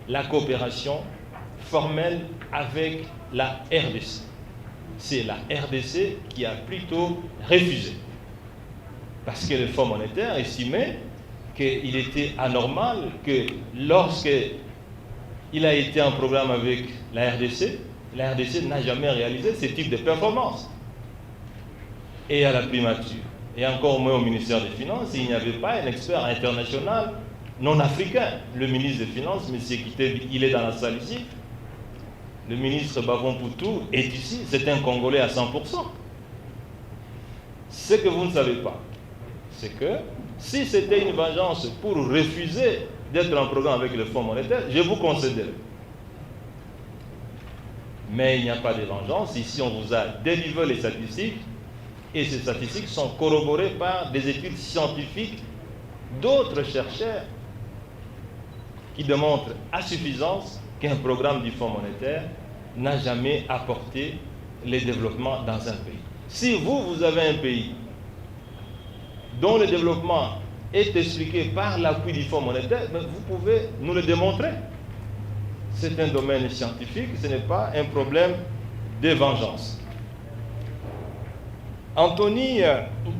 la coopération formelle avec la RDC. C'est la RDC qui a plutôt refusé. Parce que le Fonds monétaire estimait qu'il était anormal que lorsqu'il a été en programme avec la RDC n'a jamais réalisé ce type de performance. Et à la primature, et encore moins au ministère des Finances, il n'y avait pas un expert international non africain. Le ministre des Finances, M. Kité, il est dans la salle ici. Le ministre Bavon Poutou est ici. C'est un Congolais à 100%. Ce que vous ne savez pas, c'est que si c'était une vengeance pour refuser d'être en programme avec le Fonds monétaire, je vous concéderai. Mais il n'y a pas de vengeance. Ici, on vous a délivré les statistiques et ces statistiques sont corroborées par des études scientifiques d'autres chercheurs qui démontrent à suffisance qu'un programme du Fonds monétaire n'a jamais apporté le développement dans un pays. Si vous avez un pays dont le développement est expliqué par l'appui du Fonds monétaire, vous pouvez nous le démontrer. C'est un domaine scientifique, ce n'est pas un problème de vengeance. Anthony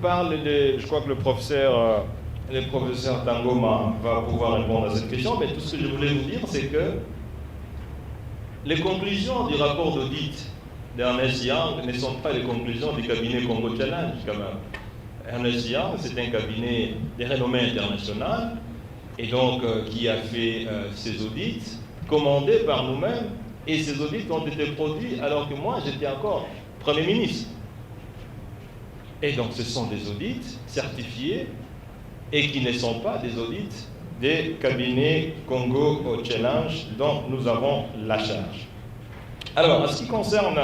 parle de, je crois que le professeur Tangoma va pouvoir répondre à cette question, mais tout ce que je voulais vous dire, c'est que les conclusions du rapport d'audit d'Ernest Young ne sont pas les conclusions du cabinet Congo Challenge, quand même. Ernest Young, c'est un cabinet de renommée internationale, et donc qui a fait ces audits, commandés par nous-mêmes, et ces audits ont été produits alors que moi, j'étais encore Premier ministre. Et donc, ce sont des audits certifiés et qui ne sont pas des audits des cabinets Congo Challenge dont nous avons la charge. Alors, en ce qui concerne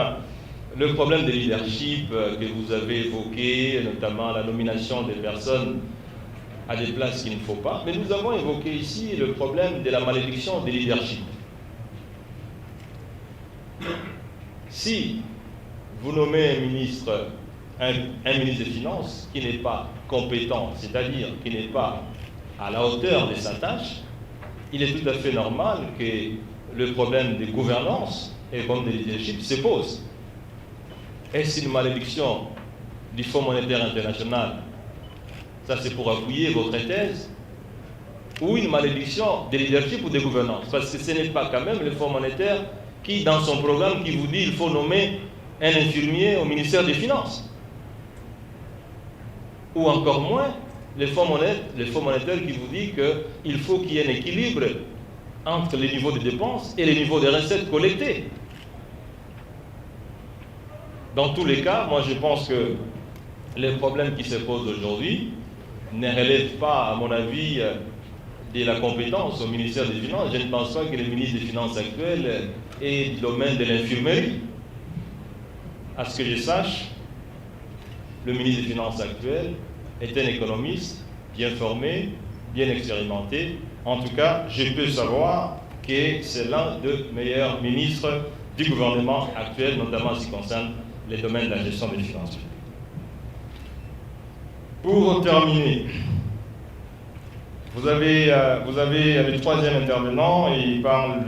le problème de leadership que vous avez évoqué, notamment la nomination des personnes à des places qu'il ne faut pas, mais nous avons évoqué ici le problème de la malédiction des leadership. Si vous nommez un ministre des Finances qui n'est pas compétent, c'est-à-dire qui n'est pas à la hauteur de sa tâche, il est tout à fait normal que le problème de gouvernance et le problème de leadership se pose. Est-ce une malédiction du Fonds monétaire international? Ça, c'est pour appuyer votre thèse. Ou une malédiction des leadership ou des gouvernances? Parce que ce n'est pas quand même le Fonds monétaire qui, dans son programme, qui vous dit qu'il faut nommer un infirmier au ministère des Finances. Ou encore moins, le Fonds monétaire qui vous dit qu'il faut qu'il y ait un équilibre entre les niveaux de dépenses et les niveaux de recettes collectées. Dans tous les cas, moi je pense que les problèmes qui se posent aujourd'hui ne relèvent pas, à mon avis, de la compétence au ministère des Finances. Je ne pense pas que le ministre des Finances actuel est du domaine de l'infirmerie. À ce que je sache, le ministre des Finances actuel est un économiste bien formé, bien expérimenté. En tout cas, je peux savoir que c'est l'un des meilleurs ministres du gouvernement actuel, notamment en ce qui concerne les domaines de la gestion des finances. Pour terminer, vous avez le troisième intervenant, et il parle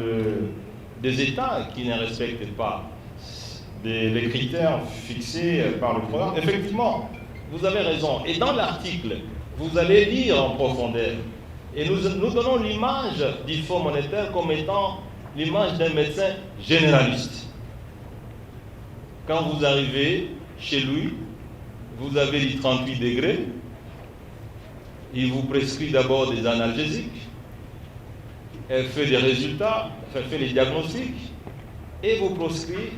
des États qui ne respectent pas les critères fixés par le programme. Effectivement, vous avez raison. Et dans l'article, vous allez lire en profondeur. Et nous donnons l'image du Fonds monétaire comme étant l'image d'un médecin généraliste. Quand vous arrivez chez lui, vous avez les 38 degrés. Il vous prescrit d'abord des analgésiques. Elle fait des résultats, elle fait les diagnostics et vous prescrit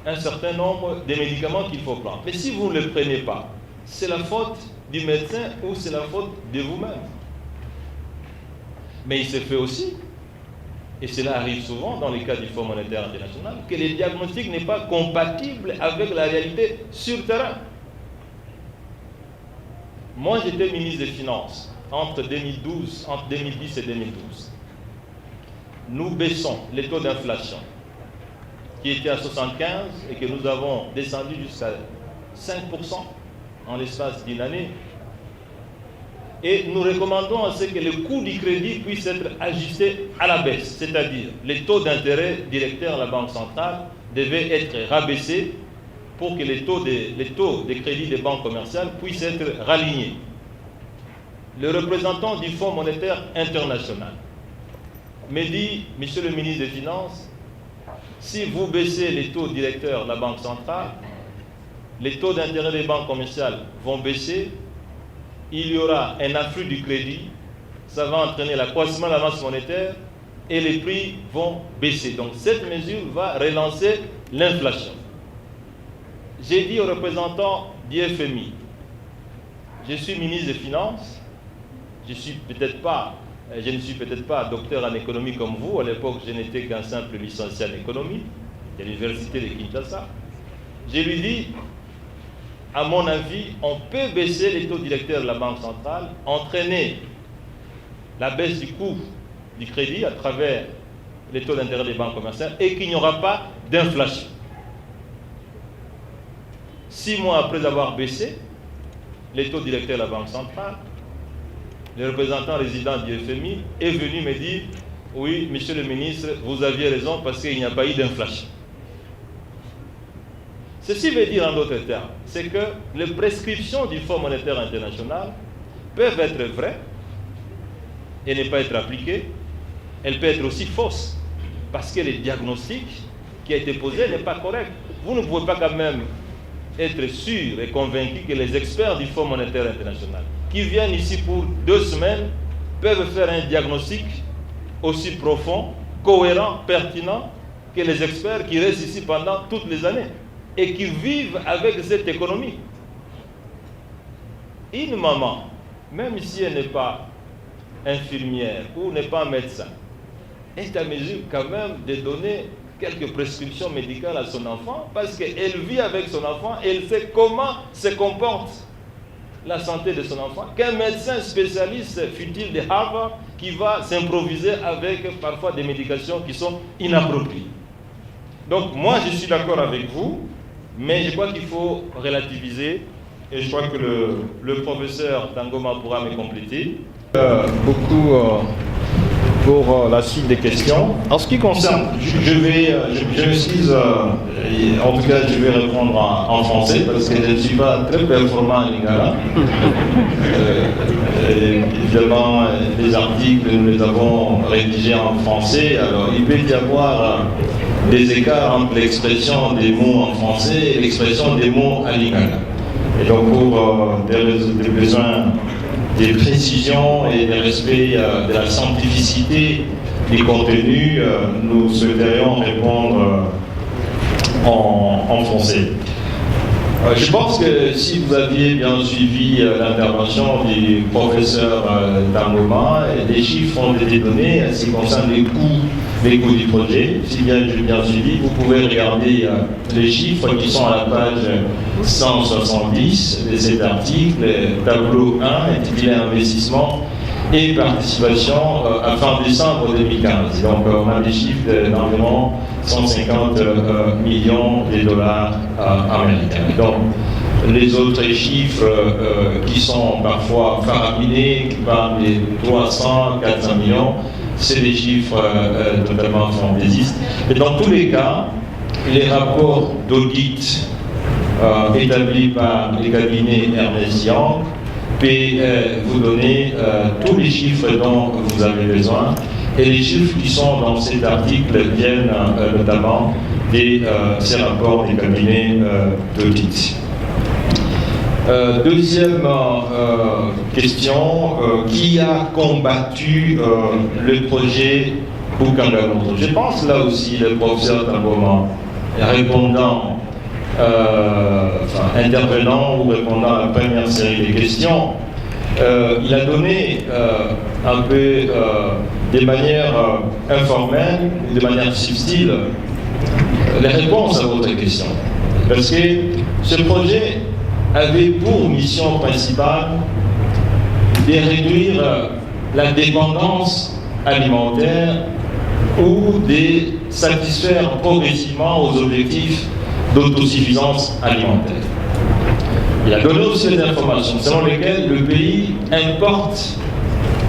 un certain nombre de médicaments qu'il faut prendre. Mais si vous ne les prenez pas, c'est la faute du médecin ou c'est la faute de vous-même. Mais il se fait aussi, et cela arrive souvent dans les cas du Fonds monétaire international, que le diagnostic n'est pas compatible avec la réalité sur le terrain. Moi, j'étais ministre des Finances entre 2010 et 2012. Nous baissons les taux d'inflation qui était à 75 et que nous avons descendu jusqu'à 5% en l'espace d'une année. Et nous recommandons à ce que le coût du crédit puisse être ajusté à la baisse, c'est-à-dire les taux d'intérêt directeurs à la Banque centrale devaient être rabaissés pour que les taux de crédit des banques commerciales puissent être ralignés. Le représentant du Fonds monétaire international me dit, Monsieur le ministre des Finances, si vous baissez les taux directeurs de la Banque centrale, les taux d'intérêt des banques commerciales vont baisser, il y aura un afflux du crédit, ça va entraîner l'accroissement de la masse monétaire et les prix vont baisser. Donc cette mesure va relancer l'inflation. J'ai dit aux représentants du FMI, je suis ministre des Finances, je ne suis peut-être pas docteur en économie comme vous. À l'époque, je n'étais qu'un simple licencié en économie de l'université de Kinshasa. Je lui dis, à mon avis, on peut baisser les taux directeurs de la Banque centrale, entraîner la baisse du coût du crédit à travers les taux d'intérêt des banques commerciales et qu'il n'y aura pas d'inflation. 6 mois après avoir baissé les taux directeurs de la Banque centrale, le représentant résident du FMI est venu me dire « Oui, monsieur le ministre, vous aviez raison parce qu'il n'y a pas eu d'inflation. » Ceci veut dire en d'autres termes, c'est que les prescriptions du Fonds monétaire international peuvent être vraies et ne pas être appliquées. Elles peuvent être aussi fausses parce que le diagnostic qui a été posé n'est pas correct. Vous ne pouvez pas quand même être sûr et convaincu que les experts du Fonds monétaire international qui viennent ici pour 2 semaines peuvent faire un diagnostic aussi profond, cohérent, pertinent que les experts qui restent ici pendant toutes les années et qui vivent avec cette économie. Une maman, même si elle n'est pas infirmière ou n'est pas médecin, est à mesure quand même de donner quelques prescriptions médicales à son enfant parce qu'elle vit avec son enfant et elle sait comment se comporte la santé de son enfant qu'un médecin spécialiste fut-il de Harvard qui va s'improviser avec parfois des médications qui sont inappropriées. Donc moi je suis d'accord avec vous, mais je crois qu'il faut relativiser et je crois que le professeur Tangoma pourra me compléter. Beaucoup pour la suite des questions. En ce qui concerne, je m'excuse, en tout cas je vais répondre en français parce que je ne suis pas très performant en lingala. Évidemment, les articles, nous les avons rédigés en français, alors il peut y avoir des écarts entre l'expression des mots en français et l'expression des mots en lingala. Et donc pour des besoins des précisions et des respects de la scientificité des contenus, nous souhaiterions répondre en français. Je pense que si vous aviez bien suivi l'intervention du professeur Tangoma, des chiffres ont été donnés en ce qui concerne les coûts du projet. Si bien j'ai bien suivi, vous pouvez regarder les chiffres qui sont à la page 170 de cet article, tableau 1, intitulé Investissement et participation à fin décembre 2015. Donc on a des chiffres d'environ 150 millions de dollars américains. Donc les autres chiffres qui sont parfois faraminés, qui parlent des 300, 400 millions, c'est des chiffres totalement fantaisistes. Et dans tous les cas, les rapports d'audit établis par les cabinets Ernst Young peut vous donner tous les chiffres dont vous avez besoin. Et les chiffres qui sont dans cet article viennent notamment de ces rapports des cabinets d'audit. Deuxième question, qui a combattu le projet Bukanga-Lonzo? Je pense là aussi le professeur Tangoma, répondant, intervenant ou répondant à la première série des questions, il a donné un peu de manière informelle, de manière subtile, les réponses à votre question. Parce que ce projet avait pour mission principale de réduire la dépendance alimentaire ou de satisfaire progressivement aux objectifs d'autosuffisance alimentaire. Il a donné aussi des informations selon lesquelles le pays importe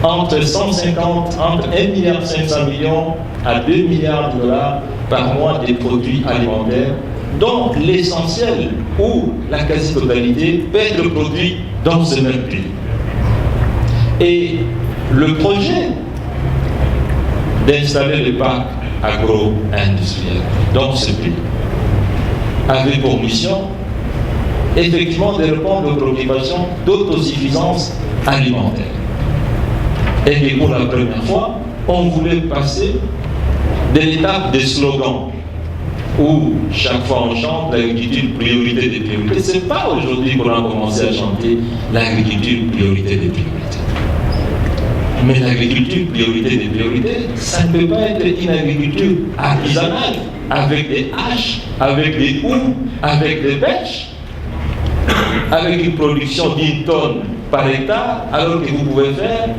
entre 1,5 milliard à 2 milliards de dollars par mois des produits alimentaires, dont l'essentiel ou la quasi-totalité peut être produit dans ce même pays. Et le projet d'installer le parc agro-industriel dans ce pays avait pour mission effectivement de répondre aux préoccupations d'autosuffisance alimentaire. Et que pour la première fois, on voulait passer de l'étape des slogans où chaque fois on chante l'agriculture priorité des priorités. Ce n'est pas aujourd'hui qu'on a commencé à chanter l'agriculture priorité des priorités. Mais l'agriculture priorité des priorités, ça ne peut pas être une agriculture artisanale, avec des haches, avec des houes, avec des bêches, avec une production d'1 tonne par hectare, alors que vous pouvez faire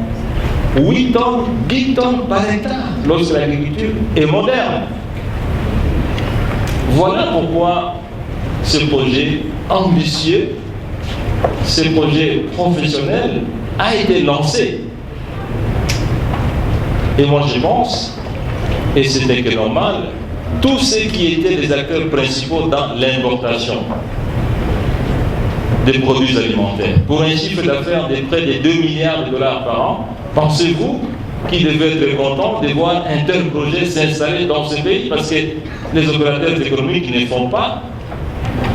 8 tonnes, 10 tonnes par hectare, lorsque l'agriculture est moderne. Voilà pourquoi ce projet ambitieux, ce projet professionnel a été lancé. Et moi je pense, et c'était que normal, tous ceux qui étaient les acteurs principaux dans l'importation des produits alimentaires, pour un chiffre d'affaires de près de 2 milliards de dollars par an, pensez-vous qu'ils devaient être contents de voir un tel projet s'installer dans ce pays, parce que les opérateurs économiques ne font pas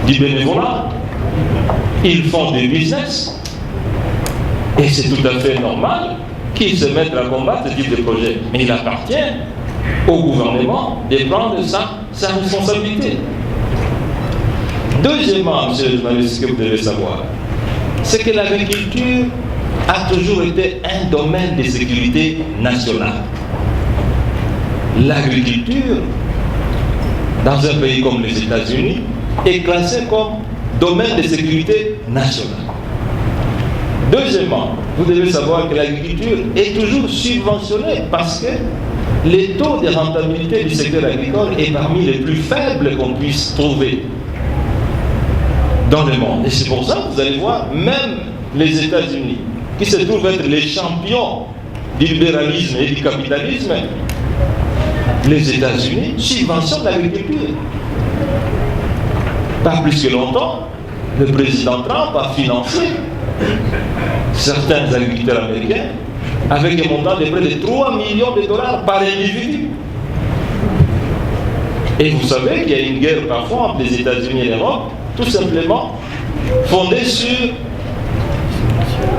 du bénévolat, ils font du business, et c'est tout à fait normal qu'ils se mettent à combattre ce type de projet. Mais il appartient au gouvernement de prendre sa responsabilité. Deuxièmement, monsieur le journaliste, ce que vous devez savoir, c'est que l'agriculture a toujours été un domaine de sécurité nationale. L'agriculture, dans un pays comme les États-Unis, est classée comme domaine de sécurité nationale. Deuxièmement, vous devez savoir que l'agriculture est toujours subventionnée parce que les taux de rentabilité du secteur agricole est parmi les plus faibles qu'on puisse trouver dans le monde. Et c'est pour ça que vous allez voir, même les États-Unis, qui se trouvent être les champions du libéralisme et du capitalisme, les États-Unis subventionnent l'agriculture. Pas plus que longtemps, le président Trump a financé certains agriculteurs américains avec un montant de près de 3 millions de dollars par individu. Et vous savez qu'il y a une guerre parfois entre les États-Unis et l'Europe, tout simplement fondée sur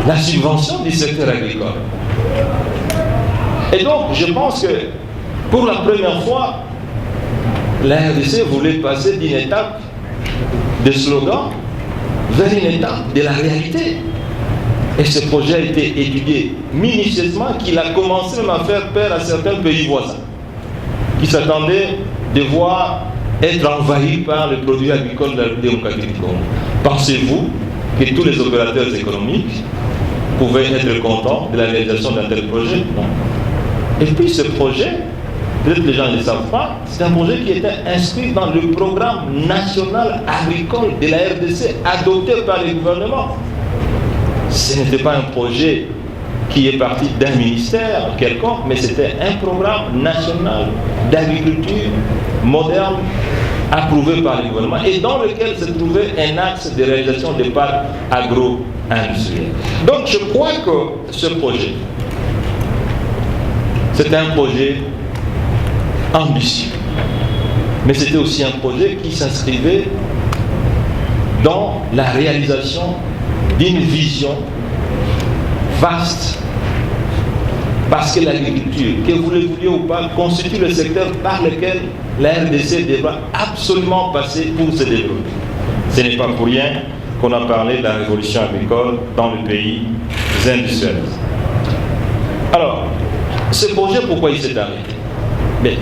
la subvention du secteur agricole. Et donc, je pense que pour la première fois, la RDC voulait passer d'une étape de slogan vers une étape de la réalité. Et ce projet a été étudié minutieusement, qu'il a commencé même à faire peur à certains pays voisins, qui s'attendaient de voir être envahis par les produits agricoles de la République démocratique du Congo. Pensez-vous que tous les opérateurs économiques pouvaient être contents de la réalisation d'un tel projet? Non. Et puis ce projet, peut-être les gens ne le savent pas, c'est un projet qui était inscrit dans le programme national agricole de la RDC, adopté par le gouvernement. Ce n'était pas un projet qui est parti d'un ministère quelconque, mais c'était un programme national d'agriculture moderne approuvé par le gouvernement et dans lequel se trouvait un axe de réalisation des parcs agro-industriels. Donc je crois que ce projet, c'était un projet ambitieux, mais c'était aussi un projet qui s'inscrivait dans la réalisation d'une vision vaste, parce que l'agriculture, que vous le vouliez ou pas, constitue le secteur par lequel la RDC devra absolument passer pour se développer. Ce n'est pas pour rien qu'on a parlé de la révolution agricole dans le pays industrialisé. Alors, ce projet, pourquoi il s'est arrêté? Mais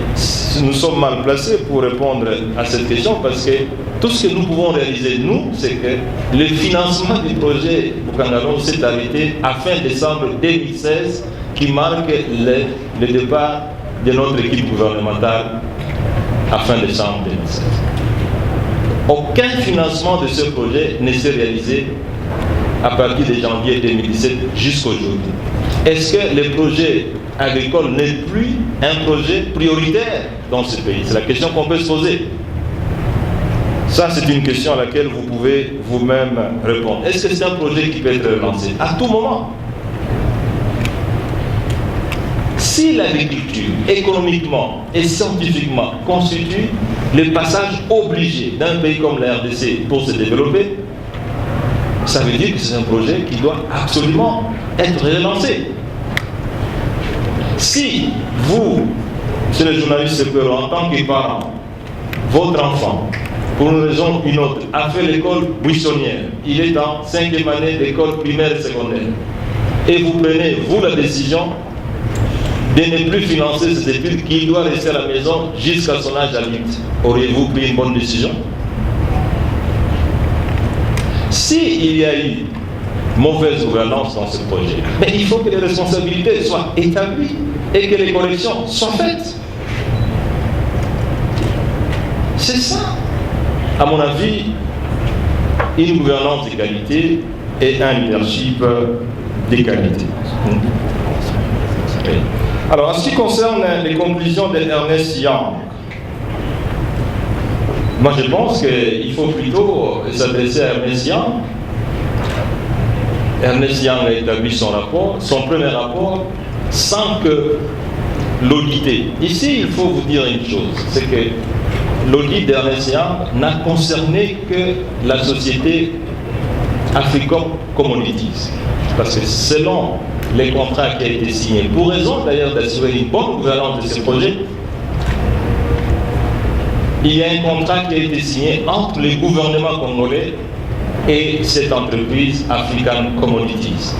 nous sommes mal placés pour répondre à cette question parce que tout ce que nous pouvons réaliser, nous, c'est que le financement du projet Boukangalonzo s'est arrêté à fin décembre 2016, qui marque le départ de notre équipe gouvernementale à fin décembre 2016. Aucun financement de ce projet ne s'est réalisé à partir de janvier 2017 jusqu'à aujourd'hui. Est-ce que le projet agricole n'est plus un projet prioritaire dans ce pays? C'est la question qu'on peut se poser. Ça, c'est une question à laquelle vous pouvez vous-même répondre. Est-ce que c'est un projet qui peut être relancé? À tout moment. Si l'agriculture, économiquement et scientifiquement, constitue le passage obligé d'un pays comme la RDC pour se développer, ça veut dire que c'est un projet qui doit absolument être relancé. Si vous, monsieur le journaliste Sepero, en tant que parent, votre enfant, pour une raison ou une autre, a fait l'école buissonnière, il est en 5e année d'école primaire et secondaire, et vous prenez, vous, la décision de ne plus financer ses études, qu'il doit rester à la maison jusqu'à son âge adulte, auriez-vous pris une bonne décision? S'il y a eu mauvaise gouvernance dans ce projet, mais il faut que les responsabilités soient établies et que les corrections soient faites. C'est ça, à mon avis, une gouvernance de qualité et un leadership de qualité. Alors, en ce qui concerne les conclusions de Ernest Young, moi je pense qu'il faut plutôt s'adresser à Ernest Young. Ernest Young a établi son rapport, son premier rapport, sans que l'auditer. Ici, il faut vous dire une chose, c'est que l'audit d'Ernest Young n'a concerné que la société Africom Commodities. Parce que selon les contrats qui ont été signés, pour raison d'ailleurs d'assurer une bonne gouvernance de ce projet, il y a un contrat qui a été signé entre le gouvernement congolais et cette entreprise African Commodities.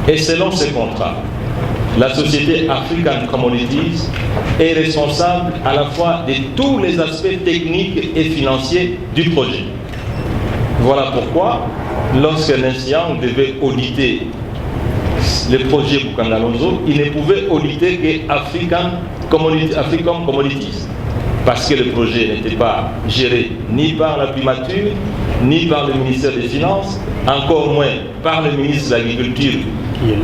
Et selon ce contrat, la société African Commodities est responsable à la fois de tous les aspects techniques et financiers du projet. Voilà pourquoi, lorsque Ernest Young devait auditer le projet Boukangalonzo, il ne pouvait auditer que African Commodities, parce que le projet n'était pas géré ni par la primature, ni par le ministère des Finances, encore moins par le ministre de l'Agriculture,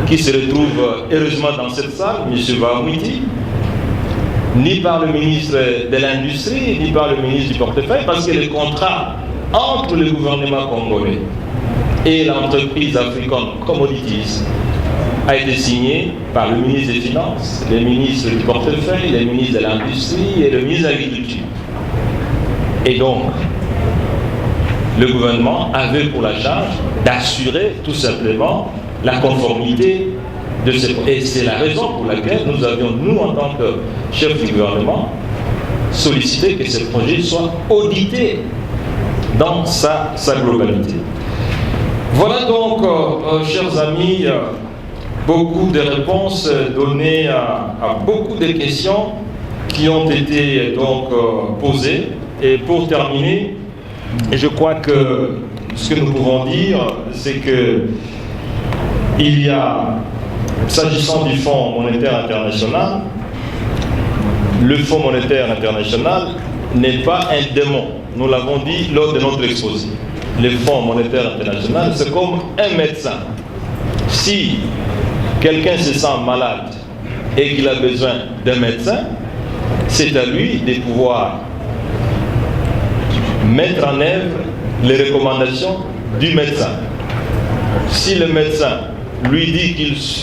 qui se retrouve heureusement dans cette salle, M. Vamouiti, ni par le ministre de l'Industrie, ni par le ministre du Portefeuille, parce que le contrat entre le gouvernement congolais et l'entreprise African Commodities a été signé par le ministre des Finances, le ministre du Portefeuille, le ministre de l'Industrie et le ministre de l'Agriculture. Et donc, le gouvernement avait pour la charge d'assurer tout simplement la conformité de ce projet. Et c'est la raison pour laquelle nous avions, nous en tant que chef du gouvernement, sollicité que ce projet soit audité dans sa globalité. Voilà donc, chers amis, beaucoup de réponses données à beaucoup de questions qui ont été donc posées. Et pour terminer, je crois que ce que nous pouvons dire, c'est que il y a, s'agissant du Fonds monétaire international, le Fonds monétaire international n'est pas un démon. Nous l'avons dit lors de notre exposé. Le Fonds monétaire international, c'est comme un médecin. Si quelqu'un se sent malade et qu'il a besoin d'un médecin, c'est à lui de pouvoir mettre en œuvre les recommandations du médecin. Si le médecin lui dit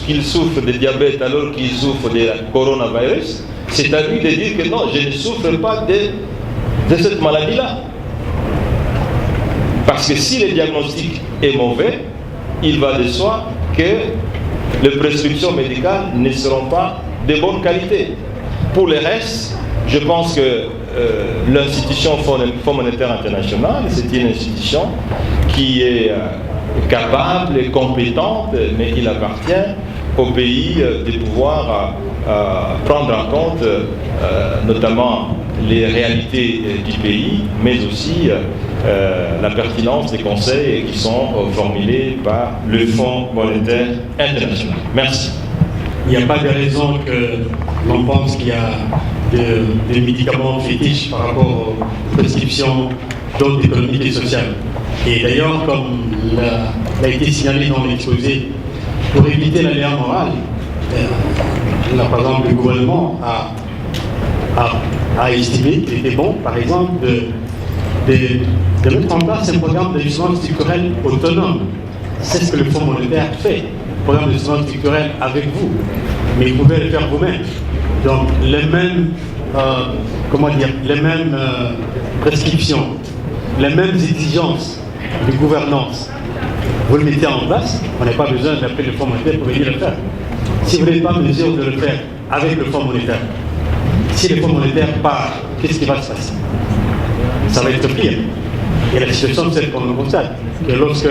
qu'il souffre de diabète alors qu'il souffre de coronavirus, c'est à lui de dire que non, je ne souffre pas de cette maladie-là. Parce que si le diagnostic est mauvais, il va de soi que les prescriptions médicales ne seront pas de bonne qualité. Pour le reste, je pense que l'institution Fonds monétaire international, c'est une institution qui est capable et compétente, mais il appartient au pays de pouvoir prendre en compte notamment les réalités du pays, mais aussi la pertinence des conseils qui sont formulés par le Fonds monétaire international. Merci. Il n'y a pas de raison que l'on pense qu'il y a des médicaments fétiches par rapport aux prescriptions d'autres économiques et sociales. Et d'ailleurs, comme l'a été signalé dans l'exposé, pour éviter l'aléa morale, là, par exemple, le gouvernement a estimé qu'il était bon, par exemple, de mettre en place un programme d'ajustement structurel autonome. C'est ce que le Fonds monétaire fait, programme d'ajustement structurel avec vous, mais vous pouvez le faire vous-même. Donc les mêmes, les mêmes prescriptions, les mêmes exigences de gouvernance, vous le mettez en place, on n'a pas besoin d'appeler le Fonds monétaire pour venir le faire. Si vous n'êtes pas en mesure de le faire avec le Fonds monétaire, si le Fonds monétaire part, qu'est-ce qui va se passer? Ça va être pire. Et la situation, c'est celle qu'on constate, que lorsque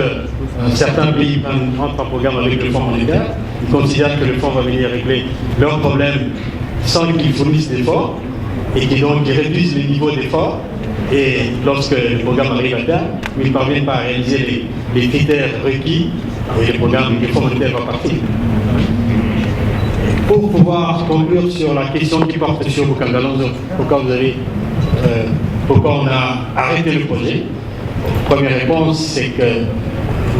certains pays entrent en programme avec le Fonds monétaire, ils considèrent que le Fonds va venir régler leurs problèmes sans qu'ils fournissent d'efforts, et qui donc réduisent le niveau d'effort. Et lorsque le programme arrive à terme, ils ne parviennent pas à réaliser les critères requis, et le programme du Fonds monétaire va partir. Pour pouvoir conclure sur la question qui porte sur Bukangalonzo, pourquoi on a arrêté le projet? Première réponse, c'est que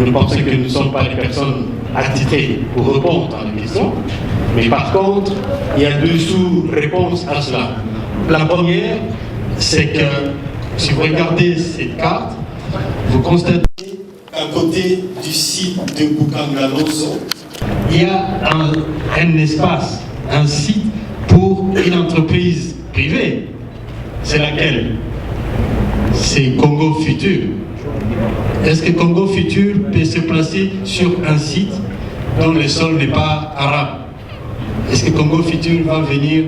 nous pensons que nous ne sommes pas les personnes attitrées pour répondre à la question. Mais par contre, il y a deux sous-réponses à cela. La première, c'est que si vous regardez cette carte, vous constatez qu'à côté du site de Bukangalonzo, il y a un espace, un site pour une entreprise privée. C'est laquelle? C'est Congo Futur. Est-ce que Congo Futur peut se placer sur un site dont le sol n'est pas arabe? Est-ce que Congo Futur va venir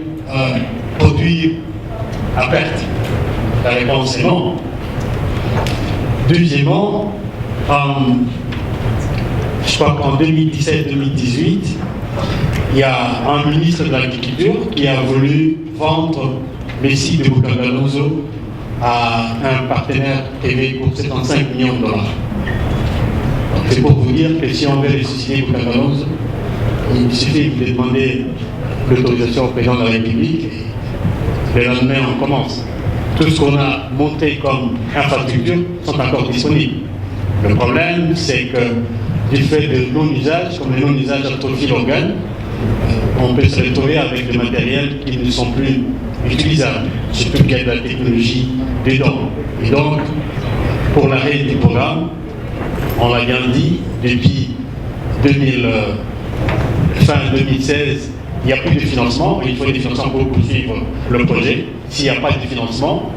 produire à perte? La réponse est non. Deuxièmement, je crois qu'en 2017-2018, il y a un ministre de l'Agriculture qui a voulu vendre le site de Bukangalonzo à un partenaire privé pour 75 millions de dollars. C'est pour vous dire que si on veut ressusciter Bukangalonzo, il suffit de demander l'autorisation au président de la République et le lendemain on commence. Tout ce qu'on a monté comme infrastructure sont encore disponibles. Le problème, c'est que du fait de non-usage, comme le non-usage atrophie l'organe, on peut se retrouver avec des matériels qui ne sont plus utilisables, surtout qu'il y a de la technologie dedans. Et donc, pour l'arrêt du programme, on l'a bien dit, depuis fin 2016, il n'y a plus de financement, il faut des financements pour poursuivre le projet. S'il n'y a pas de financement,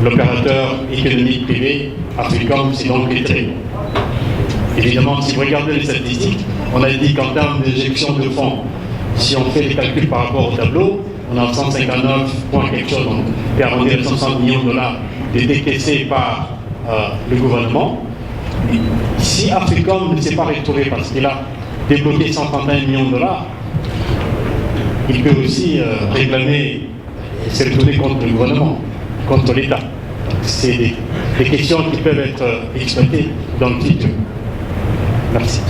l'opérateur économique privé Africom s'est donc retiré. Évidemment, si vous regardez les statistiques, on a dit qu'en termes d'éjection de fonds, si on fait les calculs par rapport au tableau, on a 159 points quelque chose, donc et arrondir 160 millions de dollars décaissés par le gouvernement. Si Africom ne s'est pas retourné parce qu'il a débloqué 131 millions de dollars, il peut aussi réclamer et se retourner contre le gouvernement, contre l'État. C'est des questions qui peuvent être exploitées dans le titre. Merci.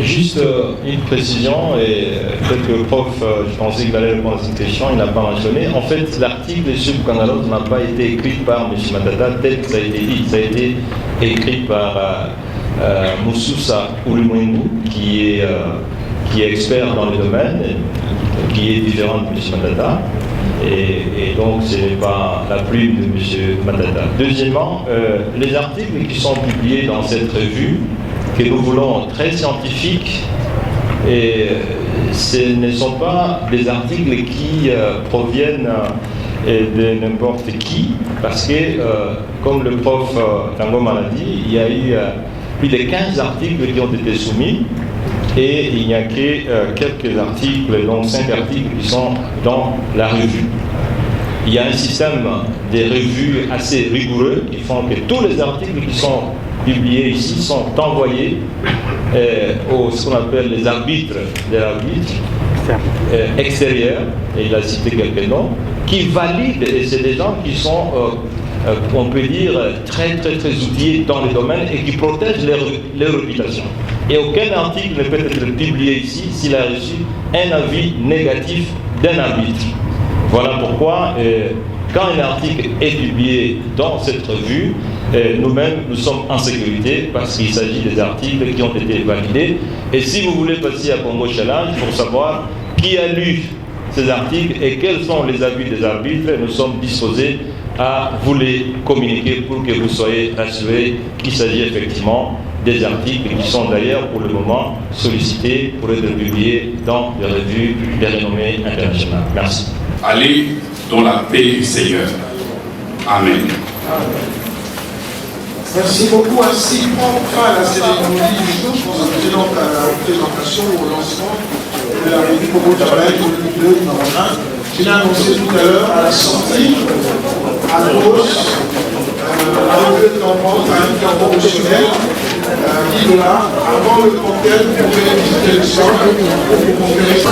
Juste une précision, et peut-être que le prof, je pensais qu'il allait répondre à cette question, il n'a pas mentionné. En fait, l'article sur Bukangalonzo n'a pas été écrit par M. Matata tel que ça a été dit. Ça a été écrit par Moussousa Oulimwengu, qui est expert dans le domaine, qui est différent de M. Matata. Et donc, ce n'est pas la plume de M. Matata. Deuxièmement, les articles qui sont publiés dans cette revue, que nous voulons très scientifiques, et ce ne sont pas des articles qui proviennent de n'importe qui, parce que, comme le prof Tangoma l'a dit, il y a eu plus de 15 articles qui ont été soumis, et il n'y a que quelques articles, donc 5 articles qui sont dans la revue. Il y a un système de revues assez rigoureux qui font que tous les articles qui sont publiés ici sont envoyés ce qu'on appelle les arbitres de l'arbitre extérieur, et il a cité quelques noms, qui valident, et c'est des gens qui sont, on peut dire, très outillés dans le domaine et qui protègent leur réputation. Et aucun article ne peut être publié ici s'il a reçu un avis négatif d'un arbitre. Voilà pourquoi, quand un article est publié dans cette revue, nous-mêmes, nous sommes en sécurité parce qu'il s'agit des articles qui ont été validés. Et si vous voulez passer à Congo Challenge pour savoir qui a lu ces articles et quels sont les avis des arbitres, nous sommes disposés à vous les communiquer pour que vous soyez rassurés qu'il s'agit effectivement des articles qui sont d'ailleurs pour le moment sollicités pour être publiés dans des revues de renommée internationale. Merci. Allez dans la paix du Seigneur. Amen. Merci beaucoup. Ainsi, on fera la cérémonie du jour procédant à la présentation au lancement de la revue Congo Challenge 2022. Je l'ai annoncé tout à l'heure à la sortie, à gauche, avec le tampon, un tampon promotionnel, 10 $. Avant le cocktail, vous pouvez visiter le sol pour vous conférer ça.